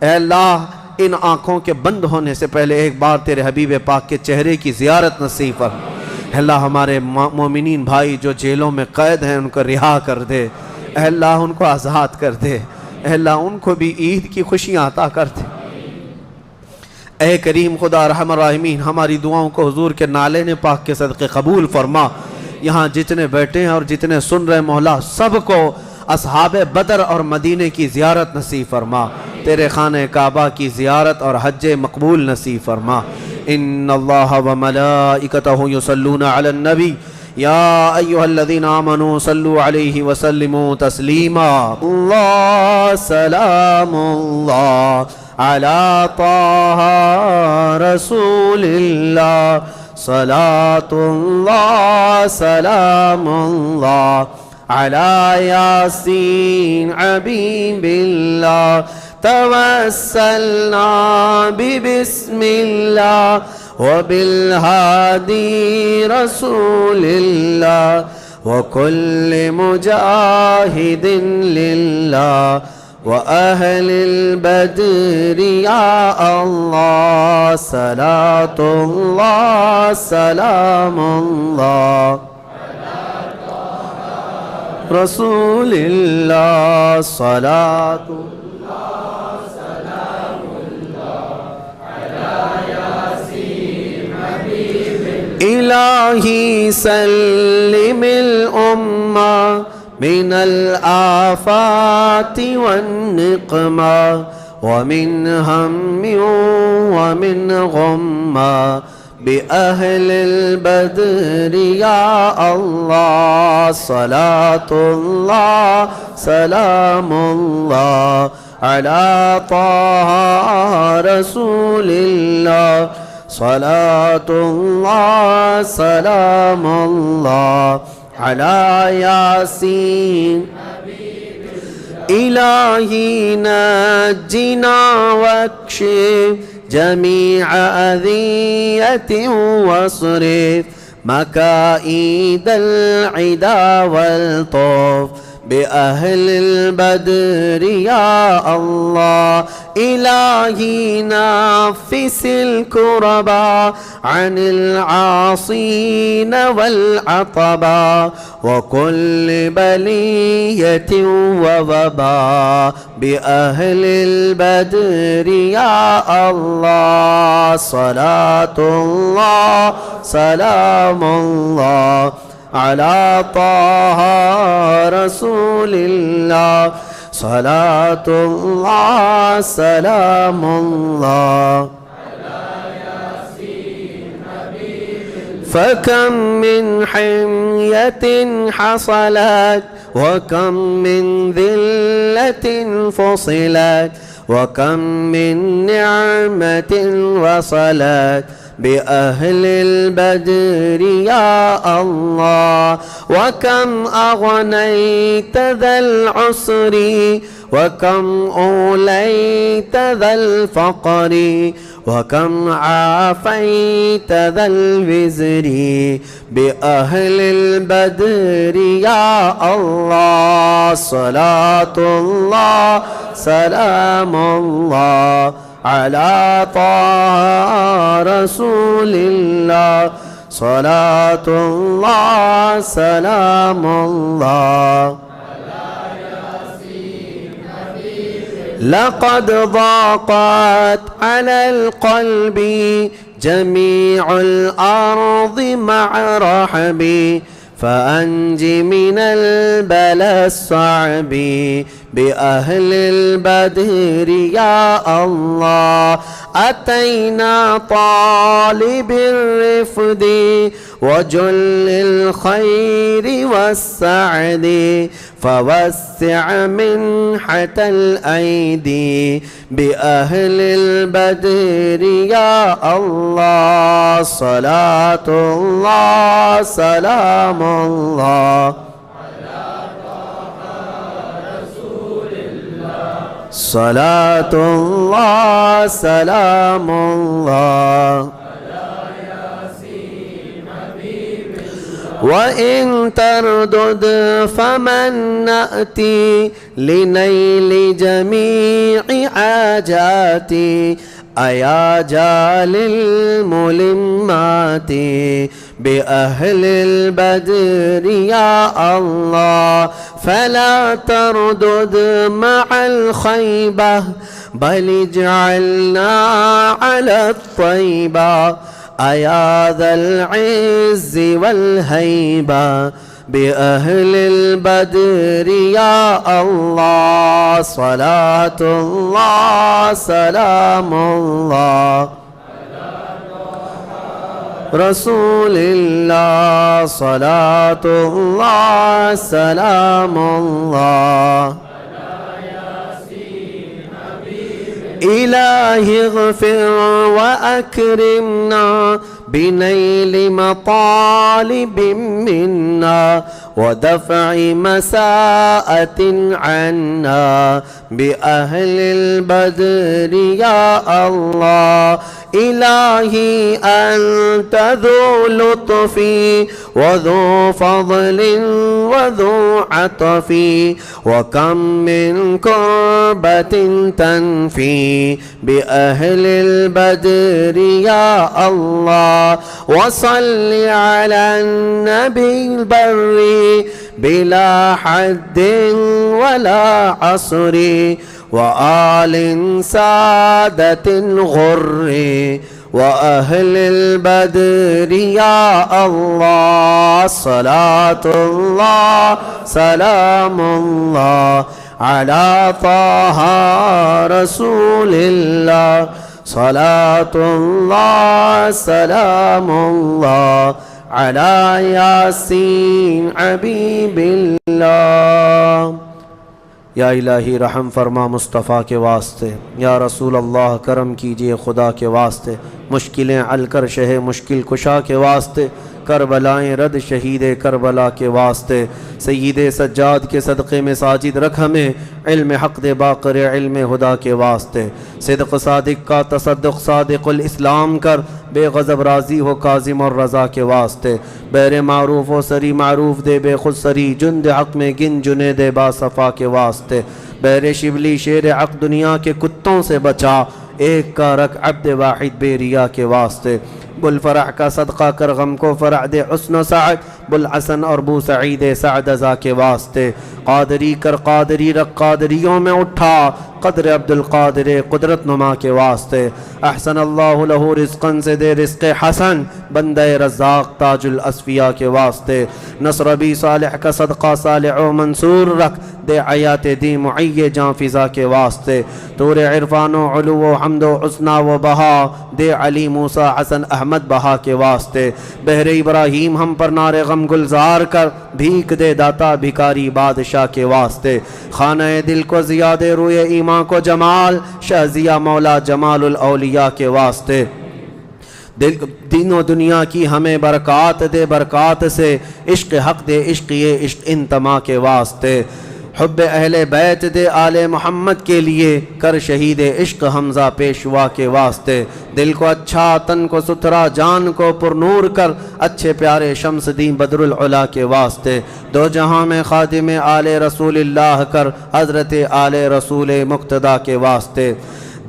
اے اللہ ان آنکھوں کے بند ہونے سے پہلے ایک بار تیرے حبیب پاک کے چہرے کی زیارت نصیب فرما. اے اللہ ہمارے مومنین بھائی جو جیلوں میں قید ہیں ان کو رہا کر دے. اے اللہ ان کو آزاد کر دے. اے اللہ ان کو بھی عید کی خوشیاں عطا کر دے. اے کریم خدا ارحم الراحمین ہماری دعاؤں کو حضور کے نالے پاک کے صدقے قبول فرما. یہاں جتنے بیٹھے ہیں اور جتنے سن رہے مولا سب کو اصحاب بدر اور مدینے کی زیارت نصیب فرما. تیرے خانہ کعبہ کی زیارت اور حج مقبول نصیب فرما. ان اللہ و ملائکتہ یصلون علی النبی یا ایہا الذین آمنوا صلوا علیہ وسلموا تسلیما. اللہ سلام اللہ علی طہ رسول اللہ، صلاة اللہ سلام اللہ علی یاسین حبیب اللہ. توسلنا ببسم اللہ وبالہادی رسول اللہ وکل مجاہد للہ وأهل البدر يا الله صلاة الله سلام الله رسول الله صلاة الله سلام الله على ياسين حبيب إلهي سلم الأمة من الآفات والنقمة ومن هم ومن غمة بأهل البدر يا الله صلاة الله سلام الله على طه رسول الله صلاة الله سلام الله على ياسين إلهي نجنا واكشف جميع أذية واصرف مكائد العدا والطوف بأهل البدر يا الله إلهي نفس الكربا عن العاصين والعطبا وكل بلية ووبا بأهل البدر يا الله صلاة الله سلام الله على طه رسول الله صلاة الله سلام الله فكم من حمية حصلت وكم من ذلة فصلت وكم من نعمة وصلت بأهل البدر يا الله وكم أغنيت ذا العسر وكم أوليت ذا الفقر وكم عافيت ذا الوزر بأهل البدر يا الله صلاة الله سلام الله على طه رسول الله صلاة الله سلام الله لقد ضاقت على القلب جميع الأرض مع رحبي فأنج من البلاء الصعب بأهل البدر يا الله أتينا طالب الرفد وجل الخير والسعد فوسع منحة الأيدي بأهل البدر يا الله صلاة الله سلام الله صلاة الله سلام الله وإن تردد فمن نأتي لنيل جميع حاجاتي أيا جال الملمات بأهل البدر يا الله فلا تردد مع الخيبة بل اجعلنا على الطيبة أيا ذا العز والهيبة بأهل البدر يا الله صلاة الله سلام الله رسول الله صلاة الله سلام الله إلهي اغفر وأكرمنا بنيل مطالب منا ودفع مساءة عنا بأهل البدر يا الله إلهي أنت ذو لطف وذو فضل وذو عطف وكم من كربة تنفي بأهل البدر يا الله وصل على النبي البر بلا حد ولا عصر وآل سادة غر وأهل البدر يا الله صلاة الله سلام الله على طه رسول الله صلاة الله سلام الله على یاسین حبیب اللہ۔ یا الہی رحم فرما مصطفیٰ کے واسطے، یا رسول اللہ کرم کیجئے خدا کے واسطے، مشکلیں حل کر شہ مشکل کشا کے واسطے، کربلائیں رد شہید کربلا کے واسطے، سید سجاد کے صدقے میں ساجد رکھ ہمیں، علم حق دے باقر علم خدا کے واسطے، صدق صادق کا تصدق صادق الاسلام کر، بے غضب راضی ہو کاظم اور رضا کے واسطے، بیر معروف و سری معروف دے بے خود سری، جند حق میں گن جنے دے با صفا کے واسطے، بیر شبلی شیر حق دنیا کے کتوں سے بچا، ایک کا رکھ عبد واحد بے ریا کے واسطے، بل فرح کا صدقہ کر غم کو فرح دے حسن و سعد، بل حسن اور بو سعید سعد ازا کے واسطے، قادری کر قادری رکھ قادریوں میں اٹھا، قدر عبد القادر قدرت نما کے واسطے، احسن اللہ لہو رزقن سے دے رزق حسن، بندہ رزاق تاج الاصفیاء کے واسطے، نصر بی صالح کا صدقہ صالح و منصور رکھ، دے حیات دی معی جان فضا کے واسطے، طور عرفان و علو و حمد و حسنہ و بہا، دے علی موسیٰ حسن احمد بہا کے واسطے، بحر ابراہیم ہم پر نار غم گلزار کر، بھیک دے داتا بھکاری بادشاہ کے واسطے، خانہ دل کو زیادہ روئے ایمان کو جمال، شہزیہ مولا جمال الاولیاء کے واسطے، دین و دنیا کی ہمیں برکات دے برکات سے، عشق حق دے عشق یہ عشق انتما کے واسطے، حب اہل بیت دے آل محمد کے لیے، کر شہید عشق حمزہ پیشوا کے واسطے، دل کو اچھا تن کو ستھرا جان کو پر نور کر، اچھے پیارے شمس دین بدر العلا کے واسطے، دو جہاں میں خادم آل رسول اللہ کر، حضرت آل رسول مقتدیٰ کے واسطے،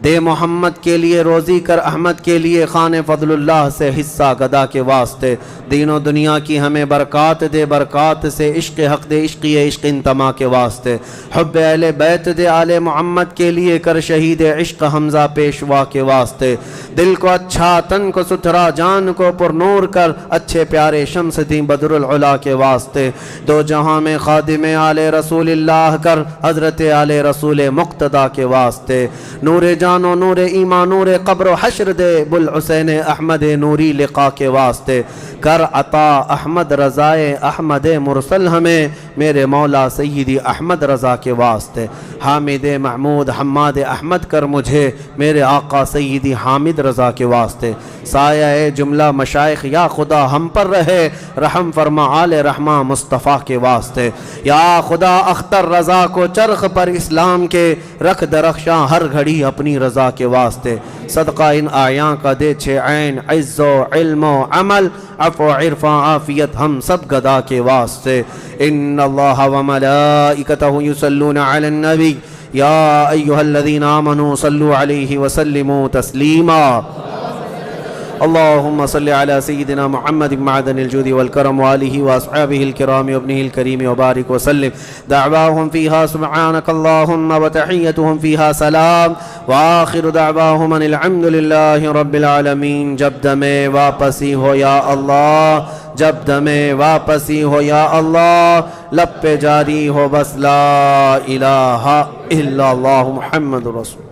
دے محمد کے لیے روزی کر احمد کے لیے، خان فضل اللہ سے حصہ گدا کے واسطے، دین و دنیا کی ہمیں برکات دے برکات سے، عشق حق دے عشق یہ عشق انتما کے واسطے، حب اہل بیت دے آل محمد کے لیے، کر شہید عشق حمزہ پیشوا کے واسطے، دل کو اچھا تن کو ستھرا جان کو پر نور کر، اچھے پیارے شمس دین بدر العلا کے واسطے، دو جہاں میں خادم آل رسول اللہ کر، حضرت آل رسول مقتدیٰ کے واسطے، نور جان و نور ایمان نور قبر و حشر دے، بل حسین احمد نوری لقا کے واسطے، کر عطا احمد رضائے احمد مرسل ہمیں، میرے مولا سیدی احمد رضا کے واسطے، حامد محمود حماد احمد کر مجھے، میرے آقا سیدی حامد رضا کے واسطے، سایہ جملہ مشائخ یا خدا ہم پر رہے، رحم فرما آل رحمہ مصطفیٰ کے واسطے، یا خدا اختر رضا کو چرخ پر اسلام کے، رکھ درخشاں ہر گھڑی اپنی رضا کے واسطے، صدقہ ان آیاں کا دے چھ عین عز و علم و عمل، عفو عرفاں عافیت ہم سب گدا کے واسطے، ان اللہ و ملائکتہ یصلون علی النبی یا ایہا الذین آمنوا صلوا علیہ وسلموا تسلیما، اللهم صل على سيدنا محمد معدن الجود والكرم وآله وأصحابه الكرام وابنه الكريم وبارك وسلم، دعواهم فيها سبحانك اللهم وتحيتهم فيها سلام، وآخر دعواهم أن الحمد لله رب العالمين۔ جب دمیں واپسی ہو یا اللہ، جب دمیں واپسی ہو یا اللہ، لب پہ جاری ہو بس لا الہ الا اللہ محمد رسول۔